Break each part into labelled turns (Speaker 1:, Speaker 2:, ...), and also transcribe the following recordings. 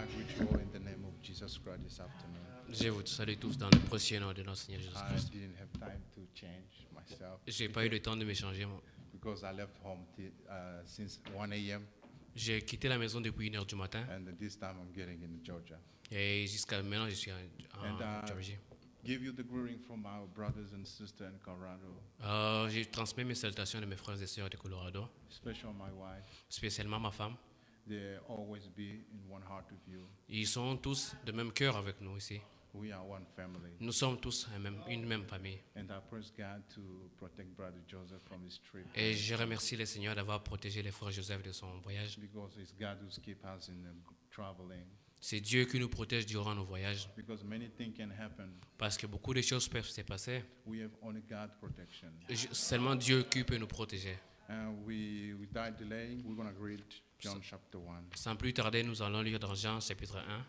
Speaker 1: greet you all in the name of Jesus Christ this afternoon.
Speaker 2: Je vous salue tous dans le précieux nom de notre Seigneur
Speaker 1: I
Speaker 2: Jésus-Christ.
Speaker 1: didn't have time to change myself
Speaker 2: J'ai pas eu le temps de m'échanger.
Speaker 1: because I left home since 1 a.m.
Speaker 2: J'ai quitté la maison depuis 1h du matin
Speaker 1: and this time I'm getting in Georgia.
Speaker 2: et jusqu'à maintenant je suis
Speaker 1: And
Speaker 2: en Georgie.
Speaker 1: give you the greeting from our brothers and sisters in Colorado,
Speaker 2: Je transmets mes salutations de mes frères et sœurs de Colorado,
Speaker 1: especially my wife.
Speaker 2: spécialement ma femme.
Speaker 1: They always be in one heart with you.
Speaker 2: Ils sont tous de même cœur avec nous ici.
Speaker 1: We are one family.
Speaker 2: Nous sommes tous une même famille.
Speaker 1: And I praise God to protect Brother Joseph from his trip
Speaker 2: Et je remercie le Seigneur d'avoir protégé les frères Joseph de son voyage.
Speaker 1: because it's God who's keep us in traveling.
Speaker 2: C'est Dieu qui nous protège durant nos voyages
Speaker 1: Because many things can happen.
Speaker 2: parce que beaucoup de choses peuvent se passer.
Speaker 1: We have only God protection.
Speaker 2: Seulement Dieu qui peut nous protéger.
Speaker 1: And without delay, we're going to read John chapter 1.
Speaker 2: Sans plus tarder, nous allons lire dans Jean chapitre 1.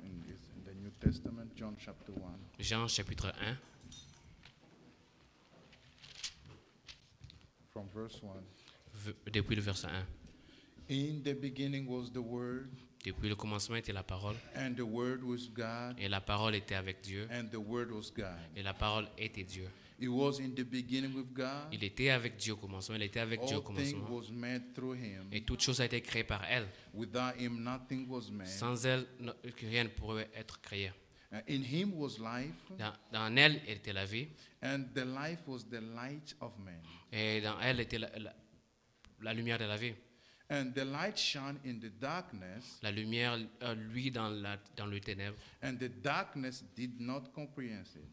Speaker 1: In the New Testament, John chapter 1.
Speaker 2: Jean chapitre 1,
Speaker 1: From verse 1.
Speaker 2: depuis le verset 1.
Speaker 1: In the beginning was the Word,
Speaker 2: Depuis le commencement était la parole,
Speaker 1: and the Word was God,
Speaker 2: et la parole était avec Dieu,
Speaker 1: and the Word was God.
Speaker 2: et la parole était Dieu.
Speaker 1: It was in the beginning with God.
Speaker 2: Il était avec Dieu au commencement, il était avec Dieu au
Speaker 1: All things
Speaker 2: commencement.
Speaker 1: was made through Him.
Speaker 2: Et toute chose a été créée par elle.
Speaker 1: Without Him, nothing was made.
Speaker 2: Sans elle, rien ne pourrait être créé.
Speaker 1: In Him was life,
Speaker 2: Dans elle était la vie,
Speaker 1: and the life was the light of man.
Speaker 2: et dans elle était la lumière de la vie.
Speaker 1: And the light shone in the darkness,
Speaker 2: La lumière, lui, dans le ténèbre.
Speaker 1: and the darkness did not comprehend it.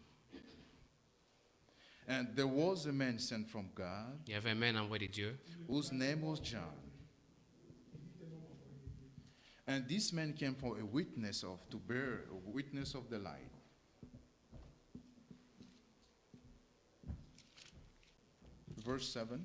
Speaker 1: And there was a man sent from God,
Speaker 2: Il y avait un man envoyé de Dieu,
Speaker 1: whose name was John. And this man came for a witness to bear a witness of the light. Verse 7.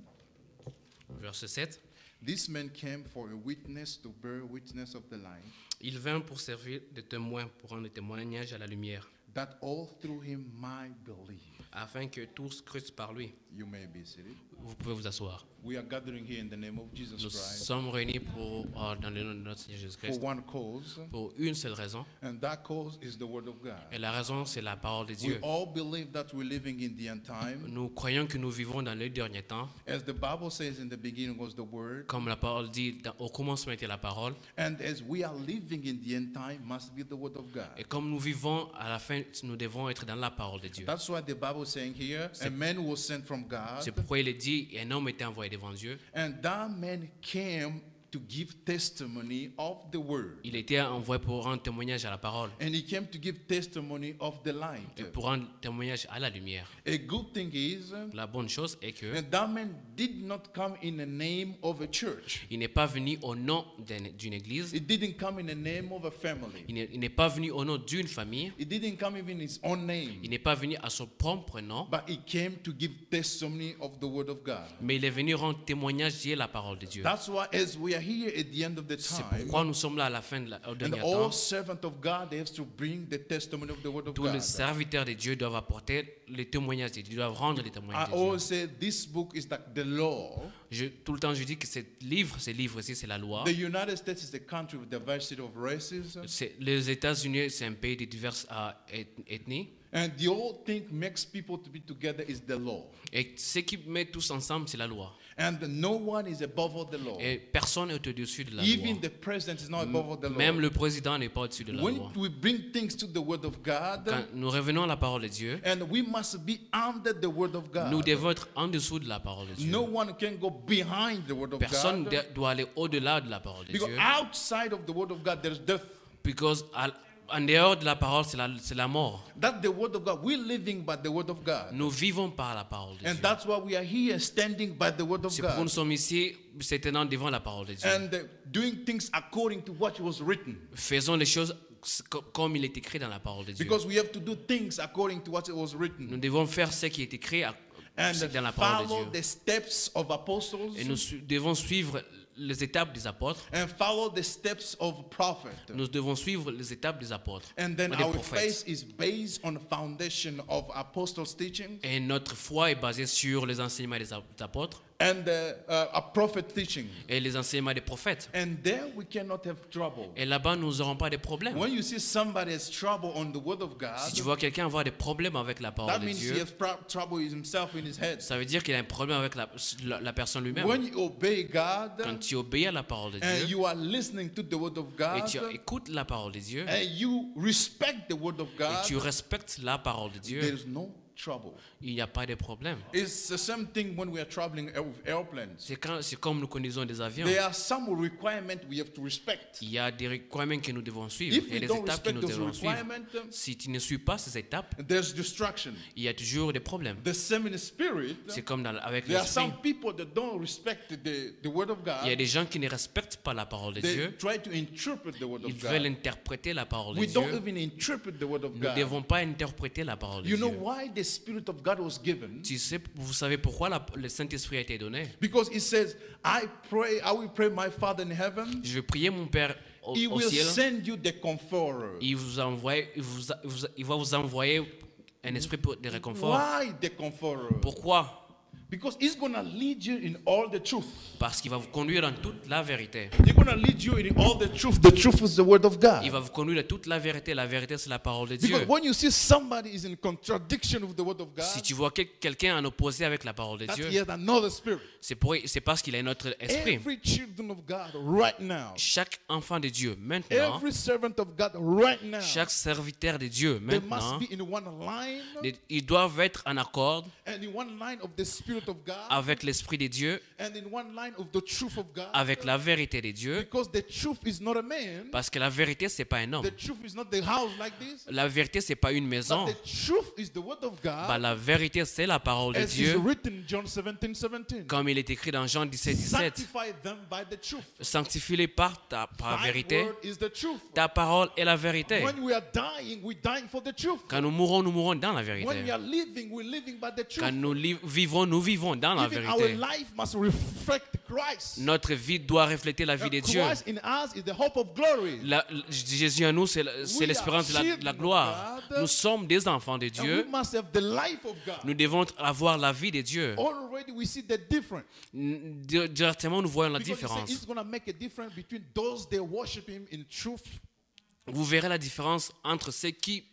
Speaker 2: verset 7.
Speaker 1: This man came for a witness to bear witness of the light,
Speaker 2: Il vint pour servir de témoin, pour rendre témoignage à la lumière,
Speaker 1: that all through him might believe.
Speaker 2: afin que tous crussent par lui.
Speaker 1: You may be seated.
Speaker 2: Vous pouvez vous asseoir.
Speaker 1: We are gathering here in the name of Jesus
Speaker 2: Nous
Speaker 1: Christ
Speaker 2: sommes réunis dans le nom de notre Seigneur
Speaker 1: for
Speaker 2: Jésus-Christ
Speaker 1: one cause,
Speaker 2: pour une seule raison,
Speaker 1: and that cause is the Word of God.
Speaker 2: et la raison c'est la parole de
Speaker 1: We
Speaker 2: Dieu.
Speaker 1: all believe that we're living in the end time.
Speaker 2: Nous croyons que nous vivons dans les derniers temps,
Speaker 1: As the Bible says, in the beginning was the Word,
Speaker 2: comme la parole dit, au commencement était la parole,
Speaker 1: and as we are living in the end time, must be the Word of God.
Speaker 2: et comme nous vivons à la fin, nous devons être dans la parole de Dieu.
Speaker 1: That's why the Bible is saying here, a man was sent from God,
Speaker 2: C'est pourquoi il est dit, un homme était envoyé devant Dieu.
Speaker 1: and that man came to give testimony of the Word.
Speaker 2: Il était envoyé pour rendre témoignage à la parole,
Speaker 1: And he came to give testimony of the light.
Speaker 2: et pour rendre témoignage à la lumière.
Speaker 1: A good thing is
Speaker 2: La bonne chose est que
Speaker 1: that man did not come in the name of a church.
Speaker 2: il n'est pas venu au nom d'une église,
Speaker 1: It didn't come in the name of a family.
Speaker 2: il n'est pas venu au nom d'une famille,
Speaker 1: It didn't come even in his own name.
Speaker 2: il n'est pas venu à son propre nom,
Speaker 1: But he came to give testimony of the Word of God.
Speaker 2: mais il est venu rendre témoignage de la parole de Dieu.
Speaker 1: That's why as we are here at the end of the
Speaker 2: C'est
Speaker 1: time,
Speaker 2: pourquoi nous sommes là à la fin au
Speaker 1: and
Speaker 2: dernier
Speaker 1: all
Speaker 2: temps.
Speaker 1: servants of God, they have to bring the testimony of the Word of
Speaker 2: Tous les
Speaker 1: God.
Speaker 2: serviteurs de Dieu doivent apporter les témoignages de Dieu, ils doivent rendre les
Speaker 1: I
Speaker 2: témoignages de
Speaker 1: always
Speaker 2: Dieu.
Speaker 1: say this book is like the law.
Speaker 2: Tout le temps, je dis que ce livre ici, c'est la loi.
Speaker 1: The United States is a country with diversity of races,
Speaker 2: Les États-Unis, c'est un pays de diverses ethnies.
Speaker 1: and the whole thing makes people to be together is the law.
Speaker 2: Et ce qui met tous ensemble, c'est la loi.
Speaker 1: And no one is above all the law.
Speaker 2: Et personne n'est au-dessus de la
Speaker 1: Even
Speaker 2: loi.
Speaker 1: the president is not above all the law.
Speaker 2: Même le président n'est pas au-dessus de la
Speaker 1: When
Speaker 2: loi.
Speaker 1: we bring things to the Word of God,
Speaker 2: Quand nous revenons à la parole de Dieu,
Speaker 1: and we must be under the Word of God.
Speaker 2: nous devons être en dessous de la parole de Dieu.
Speaker 1: No one can go behind the Word of
Speaker 2: Personne
Speaker 1: God.
Speaker 2: doit aller au-delà de la parole de
Speaker 1: Because
Speaker 2: Dieu.
Speaker 1: outside of the Word of God, there's death.
Speaker 2: Because en dehors de la parole, c'est la mort.
Speaker 1: That's the Word of God. We're living by the Word of God.
Speaker 2: Nous vivons par la parole de
Speaker 1: And
Speaker 2: Dieu.
Speaker 1: that's why we are here standing by the Word of
Speaker 2: C'est pourquoi nous
Speaker 1: God.
Speaker 2: sommes ici, se tenant devant la parole de Dieu.
Speaker 1: And doing things according to what was written.
Speaker 2: Faisons les choses comme il est écrit dans la parole de Dieu.
Speaker 1: Because we have to do things according to what was written.
Speaker 2: Nous devons faire ce qui est écrit
Speaker 1: And
Speaker 2: dans la parole
Speaker 1: follow
Speaker 2: de Dieu.
Speaker 1: the steps of apostles.
Speaker 2: Et nous devons suivre les étapes des apôtres.
Speaker 1: And follow the steps of prophets.
Speaker 2: Nous devons suivre les étapes des apôtres,
Speaker 1: And then
Speaker 2: des
Speaker 1: our
Speaker 2: prophètes.
Speaker 1: faith is based on the foundation of apostles' teaching.
Speaker 2: Et notre foi est basée sur les enseignements des apôtres.
Speaker 1: and a prophet teaching.
Speaker 2: et les enseignements des prophètes.
Speaker 1: And there we cannot have trouble.
Speaker 2: Et là-bas, nous n'aurons pas de problème.
Speaker 1: When you see somebody has trouble on the word of
Speaker 2: Si tu
Speaker 1: God,
Speaker 2: vois quelqu'un avoir des problèmes avec la
Speaker 1: that
Speaker 2: parole de
Speaker 1: means he
Speaker 2: Dieu,
Speaker 1: has trouble himself in his head.
Speaker 2: ça veut dire qu'il a un problème avec la personne lui-même.
Speaker 1: When you obey God
Speaker 2: Quand tu obéis à la parole de
Speaker 1: and
Speaker 2: Dieu
Speaker 1: you are listening to the word of
Speaker 2: et
Speaker 1: God
Speaker 2: tu écoutes la parole de Dieu
Speaker 1: and you respect the word of
Speaker 2: et
Speaker 1: God,
Speaker 2: tu respectes la parole de
Speaker 1: there
Speaker 2: Dieu,
Speaker 1: is no trouble.
Speaker 2: il n'y a pas de problème.
Speaker 1: It's the same thing when we are traveling with airplanes.
Speaker 2: C'est comme nous connaissons des avions.
Speaker 1: There are some requirements we have to respect.
Speaker 2: Il y a des requirements que nous devons suivre.
Speaker 1: If
Speaker 2: Il y a
Speaker 1: we
Speaker 2: des
Speaker 1: don't
Speaker 2: étapes que
Speaker 1: respect
Speaker 2: nous
Speaker 1: those
Speaker 2: devons suivre.
Speaker 1: requirements,
Speaker 2: Si tu ne suis pas ces étapes,
Speaker 1: there's distraction.
Speaker 2: il y a toujours des problèmes.
Speaker 1: The same in spirit.
Speaker 2: C'est comme avec
Speaker 1: There are
Speaker 2: l'esprit.
Speaker 1: some people that don't respect the word of
Speaker 2: Il y a
Speaker 1: God.
Speaker 2: des gens qui ne respectent pas la parole de
Speaker 1: They
Speaker 2: Dieu.
Speaker 1: try to interpret the word
Speaker 2: Ils
Speaker 1: of
Speaker 2: veulent
Speaker 1: God.
Speaker 2: interpréter la parole de
Speaker 1: We don't
Speaker 2: Dieu.
Speaker 1: even interpret the word of
Speaker 2: Nous ne
Speaker 1: God.
Speaker 2: devons pas interpréter la parole de
Speaker 1: You know
Speaker 2: Dieu.
Speaker 1: why the Spirit of God was given?
Speaker 2: Vous savez pourquoi le Saint-Esprit a été donné?
Speaker 1: Because it says, I will pray my Father in heaven.
Speaker 2: Je vais prier mon Père
Speaker 1: He
Speaker 2: au
Speaker 1: will
Speaker 2: ciel.
Speaker 1: send you the Comforter.
Speaker 2: Il va vous envoyer un esprit de réconfort.
Speaker 1: Why the Comforter?
Speaker 2: Pourquoi?
Speaker 1: Because He's going to lead you in all the truth.
Speaker 2: Parce qu'il va vous conduire dans toute la vérité.
Speaker 1: He's going to lead you in all the truth. The truth is the word of God.
Speaker 2: Il va vous conduire dans toute la vérité. La vérité, c'est la parole de Dieu.
Speaker 1: Because when you see somebody is in contradiction with the word of God,
Speaker 2: Si tu vois quelqu'un en opposé avec la parole de
Speaker 1: that
Speaker 2: Dieu,
Speaker 1: he has another spirit.
Speaker 2: c'est parce qu'il a un autre esprit.
Speaker 1: Every children of God right now,
Speaker 2: Chaque enfant de Dieu, maintenant,
Speaker 1: every servant of God right now,
Speaker 2: chaque serviteur de Dieu,
Speaker 1: they
Speaker 2: maintenant,
Speaker 1: must be in one line
Speaker 2: ils doivent être en accord
Speaker 1: and in one line of the Spirit of God
Speaker 2: avec l'esprit de Dieu,
Speaker 1: and in one line of the truth of God.
Speaker 2: avec la vérité de Dieu,
Speaker 1: Because the truth is not a man.
Speaker 2: parce que la vérité, c'est pas un homme.
Speaker 1: The truth is not the house like this.
Speaker 2: La vérité, c'est pas une maison.
Speaker 1: But the truth is the word of God.
Speaker 2: Bah, la vérité, c'est la parole de
Speaker 1: As is
Speaker 2: Dieu,
Speaker 1: written in John 17:17.
Speaker 2: comme il est écrit dans Jean 17, 17.
Speaker 1: Sanctify them by the truth.
Speaker 2: Sanctifie-les par la
Speaker 1: Thy
Speaker 2: vérité.
Speaker 1: word is the truth.
Speaker 2: Ta parole est la vérité.
Speaker 1: When we are dying, we're dying for the truth.
Speaker 2: Quand nous mourons dans la
Speaker 1: When we
Speaker 2: vérité.
Speaker 1: are living, we're living by the truth.
Speaker 2: Quand nous vivons dans la
Speaker 1: Even our
Speaker 2: vérité.
Speaker 1: life must reflect Christ.
Speaker 2: Notre vie doit refléter la vie de Dieu.
Speaker 1: Christ in us is the hope of glory.
Speaker 2: Jésus en nous, c'est l'espérance de la gloire. Nous sommes des enfants de
Speaker 1: And we
Speaker 2: Dieu.
Speaker 1: must have the life of God.
Speaker 2: Nous devons avoir la vie de Dieu.
Speaker 1: Already we see the difference.
Speaker 2: Directement, nous voyons la
Speaker 1: Because he said
Speaker 2: différence.
Speaker 1: he's going to make a difference between those that worship him in truth.
Speaker 2: Vous verrez la différence entre ceux qui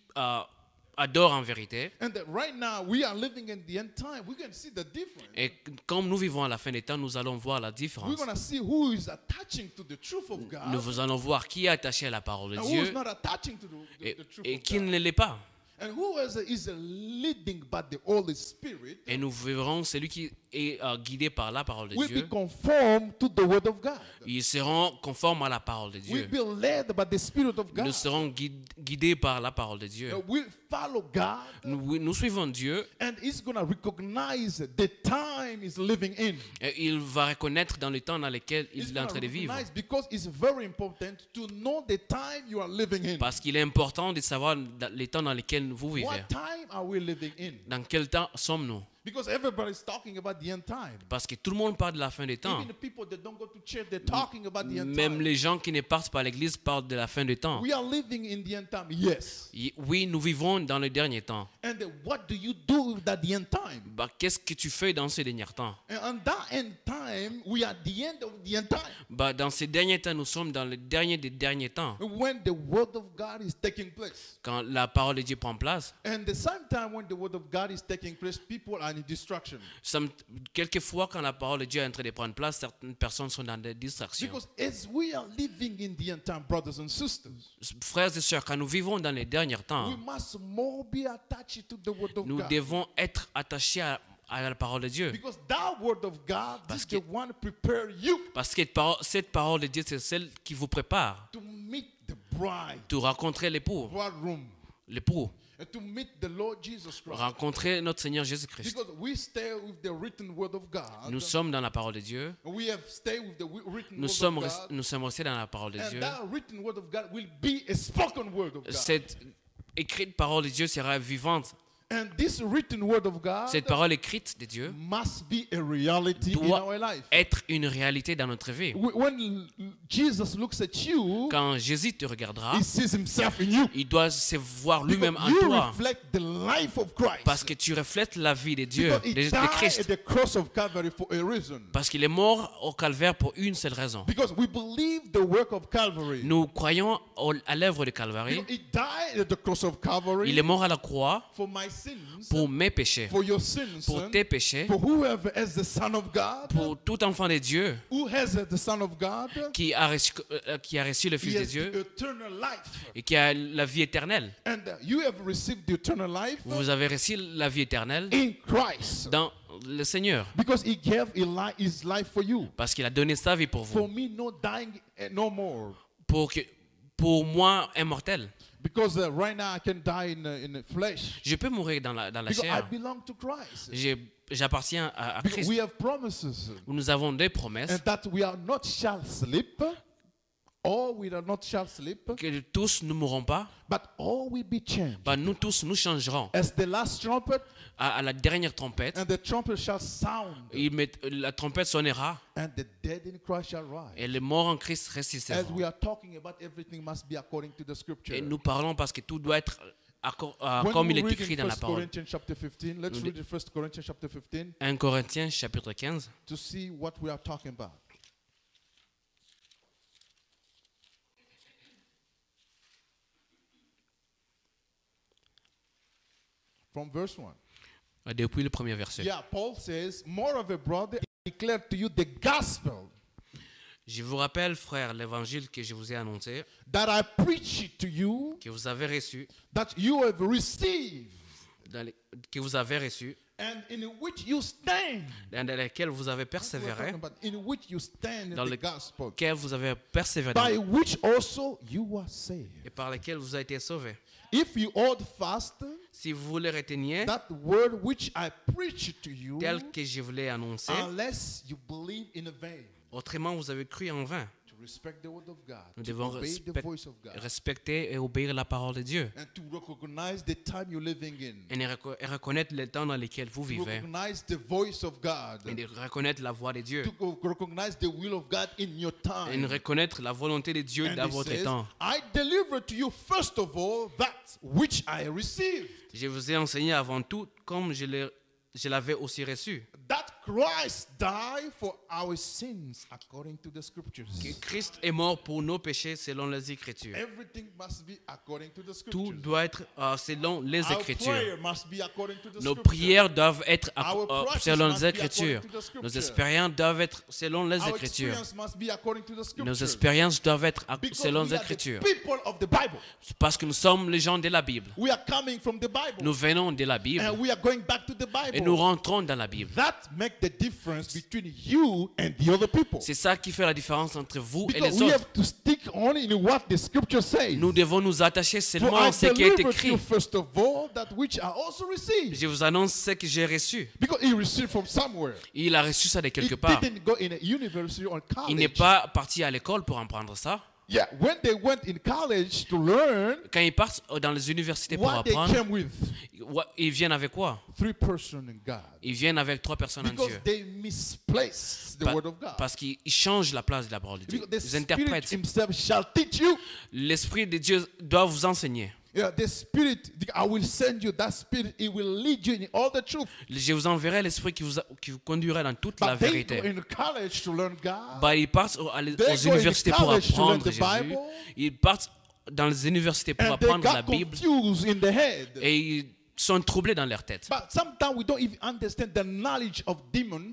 Speaker 2: adorent en vérité.
Speaker 1: And that right now we are living in the end time. We can see the difference.
Speaker 2: Et comme nous vivons à la fin des temps, nous allons voir la
Speaker 1: We're
Speaker 2: différence.
Speaker 1: going to see who is attaching to the truth of God
Speaker 2: Nous allons voir qui est attaché à la parole de
Speaker 1: and who is
Speaker 2: Dieu
Speaker 1: not attaching to the truth
Speaker 2: et
Speaker 1: of
Speaker 2: qui
Speaker 1: God.
Speaker 2: ne l'est pas.
Speaker 1: And who is leading by the Holy Spirit
Speaker 2: Et nous verrons celui qui est guidé par la parole de
Speaker 1: will be
Speaker 2: Dieu.
Speaker 1: conformed to the word of God.
Speaker 2: Ils seront conformes à la parole de
Speaker 1: We'll
Speaker 2: Dieu.
Speaker 1: be led by the Spirit of God.
Speaker 2: Nous serons guidés par la parole de Dieu.
Speaker 1: We'll follow God,
Speaker 2: Nous suivons Dieu
Speaker 1: and He's going to recognize the time He's living in.
Speaker 2: et il va reconnaître dans le temps dans lequel
Speaker 1: He's
Speaker 2: il est en
Speaker 1: going to
Speaker 2: train de vivre.
Speaker 1: recognize because it's very important to know the time you are living in.
Speaker 2: Parce qu'il est important de savoir les temps dans lesquels vous vivez.
Speaker 1: What time are we living in?
Speaker 2: Dans quel temps sommes-nous?
Speaker 1: Because everybody's talking about the end time.
Speaker 2: Parce que tout le monde parle de la fin des temps.
Speaker 1: Even the people that don't go to church, they're talking about the end
Speaker 2: Même
Speaker 1: time.
Speaker 2: les gens qui ne partent pas à l'église parlent de la fin des temps.
Speaker 1: We are living in the end time, yes.
Speaker 2: Oui, nous vivons dans le dernier temps.
Speaker 1: And what do you do with that the end time?
Speaker 2: Bah, qu'est-ce que tu fais dans ces derniers temps?
Speaker 1: And on that end time, we are at the end of the end time.
Speaker 2: Bah, dans ces derniers temps, nous sommes dans le dernier des derniers temps.
Speaker 1: When the word of God is taking place.
Speaker 2: Quand la parole de Dieu prend place,
Speaker 1: And the same time when the word of God is taking place, people are in distraction.
Speaker 2: quelquefois, quand la parole de Dieu est en train de prendre place, certaines personnes sont dans des distractions.
Speaker 1: Because as we are living in the end time, brothers and sisters,
Speaker 2: Frères et sœurs, quand nous vivons dans les derniers
Speaker 1: we
Speaker 2: temps,
Speaker 1: must more be attached to the word of
Speaker 2: nous
Speaker 1: God.
Speaker 2: devons être attachés à la parole de Dieu.
Speaker 1: Because that word of God
Speaker 2: Parce
Speaker 1: is
Speaker 2: que-
Speaker 1: the one to prepare you
Speaker 2: Parce que cette parole de Dieu, c'est celle qui vous prépare
Speaker 1: to meet the bride,
Speaker 2: pour rencontrer l'époux,
Speaker 1: bridegroom, and to meet the Lord Jesus Christ.
Speaker 2: rencontrer notre Seigneur Jésus-Christ.
Speaker 1: Because we stay with the written word of God.
Speaker 2: Nous sommes dans la parole de Dieu.
Speaker 1: We have stayed with the written
Speaker 2: Nous
Speaker 1: word of God.
Speaker 2: nous sommes restés dans la parole de
Speaker 1: And
Speaker 2: Dieu.
Speaker 1: that written word of God will be a spoken word of God.
Speaker 2: Cette écrite parole de Dieu sera vivante.
Speaker 1: And this written word of God
Speaker 2: Cette parole écrite de Dieu
Speaker 1: must be a reality in
Speaker 2: doit
Speaker 1: our life.
Speaker 2: être une réalité dans notre vie.
Speaker 1: When Jesus looks at you,
Speaker 2: Quand Jésus te regardera,
Speaker 1: he sees himself in you.
Speaker 2: il doit se voir lui-même en
Speaker 1: You
Speaker 2: toi.
Speaker 1: reflect the life of Christ.
Speaker 2: Parce que tu reflètes la vie de Dieu,
Speaker 1: Because he
Speaker 2: de
Speaker 1: died at
Speaker 2: Christ.
Speaker 1: the cross of Calvary for a reason.
Speaker 2: Parce qu'il est mort au calvaire pour une seule raison.
Speaker 1: Because we believe the work of Calvary.
Speaker 2: Nous croyons à l'œuvre de Calvaire.
Speaker 1: He died at the cross of Calvary
Speaker 2: Il est mort à la croix
Speaker 1: for my sins,
Speaker 2: pour mes péchés,
Speaker 1: for your sins,
Speaker 2: pour tes péchés,
Speaker 1: for whoever has the Son of God,
Speaker 2: pour tout enfant de Dieu
Speaker 1: who has the Son of God,
Speaker 2: qui a reçu le
Speaker 1: he
Speaker 2: Fils de
Speaker 1: has
Speaker 2: Dieu
Speaker 1: the eternal life.
Speaker 2: et qui a la vie éternelle.
Speaker 1: And you have received the eternal life
Speaker 2: Vous avez reçu la vie éternelle
Speaker 1: in Christ.
Speaker 2: dans le Seigneur.
Speaker 1: Because he gave his life for you.
Speaker 2: Parce qu'il a donné sa vie pour
Speaker 1: For
Speaker 2: vous.
Speaker 1: me, no dying no more.
Speaker 2: Pour moi, immortel.
Speaker 1: Because right now I can die in the flesh.
Speaker 2: Je peux mourir dans la
Speaker 1: Because I
Speaker 2: chair.
Speaker 1: belong to Christ.
Speaker 2: J'appartiens à
Speaker 1: Because
Speaker 2: Christ.
Speaker 1: we have promises.
Speaker 2: Nous avons des promesses
Speaker 1: And that we are not shall sleep. All we are not shall sleep.
Speaker 2: que tous ne mourront pas.
Speaker 1: But all will be changed.
Speaker 2: Bah, nous tous, nous changerons.
Speaker 1: As the last trumpet,
Speaker 2: À la dernière trompette,
Speaker 1: and the trumpet shall sound.
Speaker 2: la trompette sonnera
Speaker 1: And the dead in Christ shall rise.
Speaker 2: et les morts en Christ
Speaker 1: As
Speaker 2: ressusciteront.
Speaker 1: we are talking about, everything must be according to the scripture.
Speaker 2: Et nous parlons parce que tout doit être
Speaker 1: When
Speaker 2: comme
Speaker 1: we
Speaker 2: il est
Speaker 1: read
Speaker 2: écrit
Speaker 1: in
Speaker 2: dans la
Speaker 1: 1
Speaker 2: parole.
Speaker 1: Corinthians chapter 15, let's
Speaker 2: Nous
Speaker 1: read in 1 Corinthians chapter 15
Speaker 2: 1 Corinthiens chapitre 15.
Speaker 1: to see what we are talking about. From verse 1.
Speaker 2: Depuis le premier verset.
Speaker 1: Yeah, Paul says, moreover, brother, I declare to you the gospel
Speaker 2: Je vous rappelle, frères, l'évangile que je vous ai annoncé,
Speaker 1: that I preached to you,
Speaker 2: que vous avez reçu,
Speaker 1: that you have received,
Speaker 2: que vous avez reçu,
Speaker 1: and in which you stand.
Speaker 2: dans lequel vous avez
Speaker 1: We're
Speaker 2: persévéré,
Speaker 1: talking about in which you stand in
Speaker 2: dans
Speaker 1: the
Speaker 2: le-
Speaker 1: gospel,
Speaker 2: lequel vous avez persévéré,
Speaker 1: by which also you are saved.
Speaker 2: et par lequel vous avez été sauvés.
Speaker 1: If you hold fast
Speaker 2: Si vous le reteniez,
Speaker 1: that word which I preached to you,
Speaker 2: tel que je vous l'ai annoncé,
Speaker 1: unless you believe in vain.
Speaker 2: autrement vous avez cru en vain.
Speaker 1: To respect the word of God,
Speaker 2: Nous
Speaker 1: to
Speaker 2: devons
Speaker 1: obey the voice of God,
Speaker 2: respecter et obéir la parole de Dieu
Speaker 1: and to recognize the time you're living in,
Speaker 2: et reconnaître le temps dans lequel vous
Speaker 1: to
Speaker 2: vivez
Speaker 1: recognize the voice of God,
Speaker 2: et de reconnaître la voix de Dieu
Speaker 1: to recognize the will of God in your
Speaker 2: et de
Speaker 1: time.
Speaker 2: reconnaître la volonté de Dieu
Speaker 1: And
Speaker 2: dans
Speaker 1: he
Speaker 2: votre
Speaker 1: says,
Speaker 2: temps.
Speaker 1: I deliver to you first of all that which I received,
Speaker 2: Je vous ai enseigné avant tout comme je l'avais aussi reçu.
Speaker 1: that Christ died for our sins according to the scriptures.
Speaker 2: Que Christ est mort pour nos péchés selon les Écritures.
Speaker 1: Everything must be according to the
Speaker 2: Tout
Speaker 1: scriptures.
Speaker 2: doit être selon les
Speaker 1: Our
Speaker 2: Écritures.
Speaker 1: prayer must be according to the
Speaker 2: Nos
Speaker 1: scriptures.
Speaker 2: prières doivent être
Speaker 1: Our practice
Speaker 2: selon
Speaker 1: must
Speaker 2: les
Speaker 1: be
Speaker 2: Écritures.
Speaker 1: according to the scripture.
Speaker 2: Nos expériences doivent être selon les
Speaker 1: Our
Speaker 2: Écritures.
Speaker 1: experience must be according to the
Speaker 2: Nos
Speaker 1: scriptures.
Speaker 2: expériences doivent être
Speaker 1: Because
Speaker 2: selon
Speaker 1: we
Speaker 2: les
Speaker 1: are the
Speaker 2: Écritures.
Speaker 1: people of the Bible.
Speaker 2: Parce que nous sommes les gens de la Bible.
Speaker 1: We are coming from the Bible.
Speaker 2: Nous venons de la Bible
Speaker 1: And we are going back to the
Speaker 2: et nous
Speaker 1: Bible.
Speaker 2: rentrons dans la Bible.
Speaker 1: That makes the difference between you and the other people.
Speaker 2: C'est ça qui fait la différence entre vous et
Speaker 1: Because
Speaker 2: les
Speaker 1: we
Speaker 2: autres.
Speaker 1: have to stick only in what the scripture says.
Speaker 2: Nous devons nous attacher
Speaker 1: For
Speaker 2: seulement
Speaker 1: I
Speaker 2: à ce qui est
Speaker 1: delivered to
Speaker 2: écrit.
Speaker 1: you first of all that which I also received.
Speaker 2: Je vous annonce ce que j'ai reçu.
Speaker 1: Because he received from somewhere.
Speaker 2: Il a reçu ça de
Speaker 1: He
Speaker 2: quelque part.
Speaker 1: didn't go in a university or
Speaker 2: Il n'est
Speaker 1: college.
Speaker 2: pas parti à l'école pour apprendre ça.
Speaker 1: Yeah, when they went in college to learn,
Speaker 2: Quand ils partent dans les universités pour
Speaker 1: what they
Speaker 2: apprendre,
Speaker 1: came with,
Speaker 2: ils viennent avec quoi?
Speaker 1: 3 persons in God.
Speaker 2: Ils viennent avec 3 personnes en
Speaker 1: Because
Speaker 2: Dieu.
Speaker 1: they misplace the word of God.
Speaker 2: Parce qu'ils changent la place de la parole de Dieu.
Speaker 1: Because the
Speaker 2: Ils
Speaker 1: Spirit
Speaker 2: interprètent.
Speaker 1: himself shall teach you.
Speaker 2: L'Esprit de Dieu doit vous enseigner.
Speaker 1: Yeah, the Spirit, I will send you that Spirit. It will lead you in all the truth.
Speaker 2: Je vous enverrai l'Esprit qui vous conduira dans toute la
Speaker 1: But they go
Speaker 2: vérité.
Speaker 1: in college to learn God.
Speaker 2: Bah, ils partent aux
Speaker 1: They go in
Speaker 2: universités pour
Speaker 1: college to learn
Speaker 2: apprendre
Speaker 1: the
Speaker 2: Jésus.
Speaker 1: Bible.
Speaker 2: Ils partent dans les universités pour
Speaker 1: And they
Speaker 2: apprendre la
Speaker 1: got
Speaker 2: Bible.
Speaker 1: confused in the head.
Speaker 2: Et ils sont troublés dans leur tête.
Speaker 1: But sometimes we don't even understand the knowledge of demons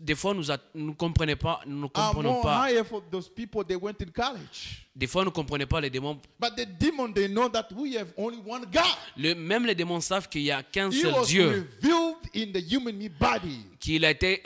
Speaker 2: Des fois, nous ne comprenons pas. Nous
Speaker 1: are
Speaker 2: comprenons
Speaker 1: more
Speaker 2: pas.
Speaker 1: higher for those people they went in college.
Speaker 2: Des fois, nous ne comprenons pas les démons.
Speaker 1: But the demon, they know that we have only one God.
Speaker 2: Même les démons savent qu'il n'y a qu'un
Speaker 1: He
Speaker 2: seul
Speaker 1: was
Speaker 2: Dieu.
Speaker 1: revealed
Speaker 3: in the human body.
Speaker 2: qu'il a été,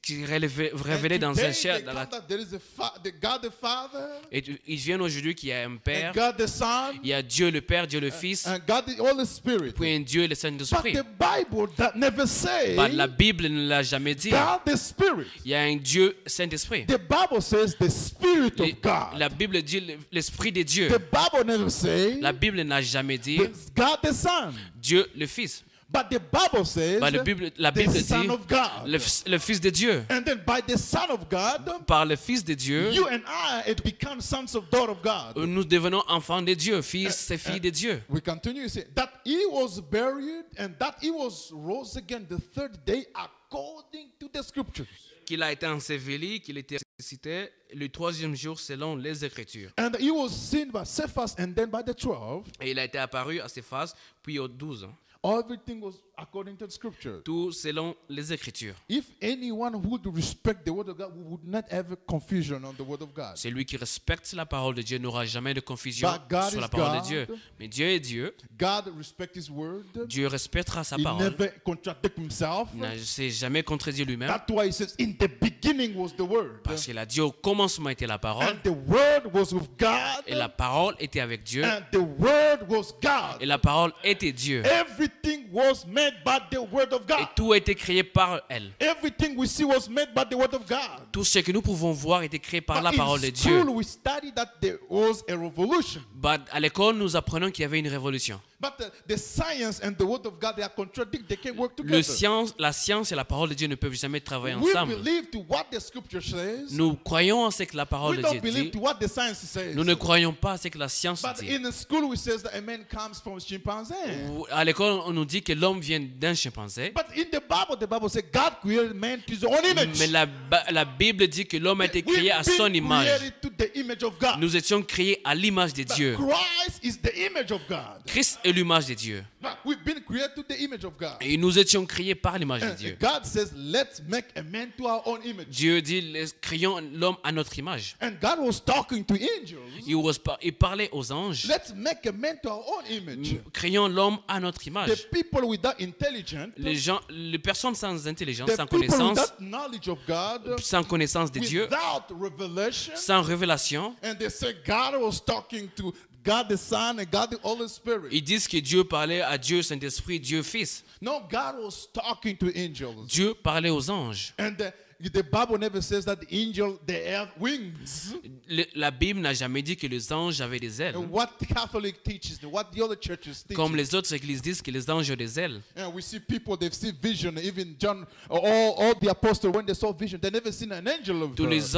Speaker 2: qui révélé dans un chair.
Speaker 3: They count that there is the God the Father,
Speaker 2: Et ils viennent aujourd'hui qu'il y a un
Speaker 3: and
Speaker 2: Père,
Speaker 3: God the Son,
Speaker 2: il y a Dieu le Père, Dieu le Fils,
Speaker 3: and God the Holy Spirit.
Speaker 2: puis un Dieu le
Speaker 3: But
Speaker 2: Saint-Esprit.
Speaker 3: the Bible that never say
Speaker 2: Bah, la Bible ne l'a jamais dit.
Speaker 3: God the Spirit.
Speaker 2: Il y a un Dieu Saint-Esprit.
Speaker 3: The Bible says the Spirit of God.
Speaker 2: La Bible dit l'Esprit de Dieu.
Speaker 3: The Bible never say
Speaker 2: La Bible n'a jamais dit
Speaker 3: God the Son.
Speaker 2: Dieu le Fils.
Speaker 3: But the Bible says
Speaker 2: Bah, la Bible
Speaker 3: the Son
Speaker 2: dit
Speaker 3: of God.
Speaker 2: le Fils de Dieu.
Speaker 3: And then by the Son of God,
Speaker 2: Par le Fils de Dieu,
Speaker 3: you and I it become sons of daughter of God.
Speaker 2: nous devenons enfants de Dieu, fils et filles de Dieu.
Speaker 3: We continue to say that he was buried and that he was rose again the third day according to the scriptures.
Speaker 2: Qu'il a été enseveli, qu'il a été ressuscité le troisième jour selon les Écritures.
Speaker 3: And he was seen by Cephas and then by the 12.
Speaker 2: Et il a été apparu à Céphas, puis aux 12.
Speaker 3: Everything was according to the scripture.
Speaker 2: Tout selon les Écritures.
Speaker 3: If anyone would respect the word of God, we would not have a confusion on the word of God.
Speaker 2: Celui qui respecte la parole de Dieu n'aura jamais de confusion
Speaker 3: But God
Speaker 2: sur la
Speaker 3: is
Speaker 2: parole
Speaker 3: God.
Speaker 2: de Dieu. Mais Dieu est Dieu.
Speaker 3: God respects his word.
Speaker 2: Dieu respectera sa
Speaker 3: He
Speaker 2: parole.
Speaker 3: never contradicts himself.
Speaker 2: Il ne s'est jamais contredit lui-même.
Speaker 3: That's why he says, in the beginning was the word.
Speaker 2: Parce qu'il a dit au commencement était la parole.
Speaker 3: And the word was with God.
Speaker 2: Et la parole était avec Dieu.
Speaker 3: And the word was God.
Speaker 2: Et la parole était Dieu.
Speaker 3: Everything was made by the word of
Speaker 2: Et
Speaker 3: God.
Speaker 2: tout a été créé par elle.
Speaker 3: Everything we see was made by the word of God.
Speaker 2: Tout ce que nous pouvons voir a été créé par la
Speaker 3: But
Speaker 2: parole de
Speaker 3: in
Speaker 2: Dieu.
Speaker 3: school, we studied that there was a revolution.
Speaker 2: À l'école, nous apprenons qu'il y avait une révolution.
Speaker 3: But the science and the word of God, they are contradictory. They can't work together.
Speaker 2: La science et la parole de Dieu ne peuvent jamais travailler
Speaker 3: We
Speaker 2: ensemble.
Speaker 3: believe to what the scripture says.
Speaker 2: Nous croyons en ce que la parole
Speaker 3: We
Speaker 2: de
Speaker 3: don't
Speaker 2: Dieu
Speaker 3: believe
Speaker 2: dit.
Speaker 3: to what the science says.
Speaker 2: Nous ne croyons pas à ce que la science
Speaker 3: But
Speaker 2: dit.
Speaker 3: in the school, we says that a man comes from a chimpanzee.
Speaker 2: À l'école, on nous dit que l'homme vient d'un chimpanzé.
Speaker 3: But in the Bible says God created man to his own image.
Speaker 2: Mais la Bible dit que l'homme a été
Speaker 3: We've
Speaker 2: créé à son
Speaker 3: been
Speaker 2: image.
Speaker 3: created to the image of God.
Speaker 2: Nous étions créés à l'image de
Speaker 3: But
Speaker 2: Dieu.
Speaker 3: Christ is the image of God.
Speaker 2: Christ est l'image de Dieu.
Speaker 3: But we've been created to the image of God.
Speaker 2: Et nous étions créés par l'image de
Speaker 3: And
Speaker 2: Dieu.
Speaker 3: God says, let's make a man to our own image.
Speaker 2: Dieu dit, créons l'homme à notre image.
Speaker 3: And God was talking to angels.
Speaker 2: Il parlait aux anges.
Speaker 3: Let's make a man to our own image.
Speaker 2: Créons l'homme à notre image.
Speaker 3: The people without intelligence,
Speaker 2: Les personnes sans intelligence,
Speaker 3: the
Speaker 2: sans
Speaker 3: people
Speaker 2: connaissance,
Speaker 3: without knowledge of God,
Speaker 2: sans connaissance de Dieu,
Speaker 3: without revelation,
Speaker 2: sans révélation,
Speaker 3: and they say God was talking to God the Son and God the Holy Spirit.
Speaker 2: ils disent que Dieu parlait à Dieu Saint-Esprit, Dieu Fils.
Speaker 3: No, God was talking to angels.
Speaker 2: Dieu parlait aux anges.
Speaker 3: And the Bible never says that the angel, they have wings.
Speaker 2: La Bible n'a jamais dit que les anges avaient des ailes.
Speaker 3: And what Catholic teaches, what the other churches teach.
Speaker 2: Comme les autres églises disent que les anges ont des ailes.
Speaker 3: And we see people, they've seen vision. Even John, all the apostles, when they saw vision, they never seen an angel of
Speaker 2: Tous les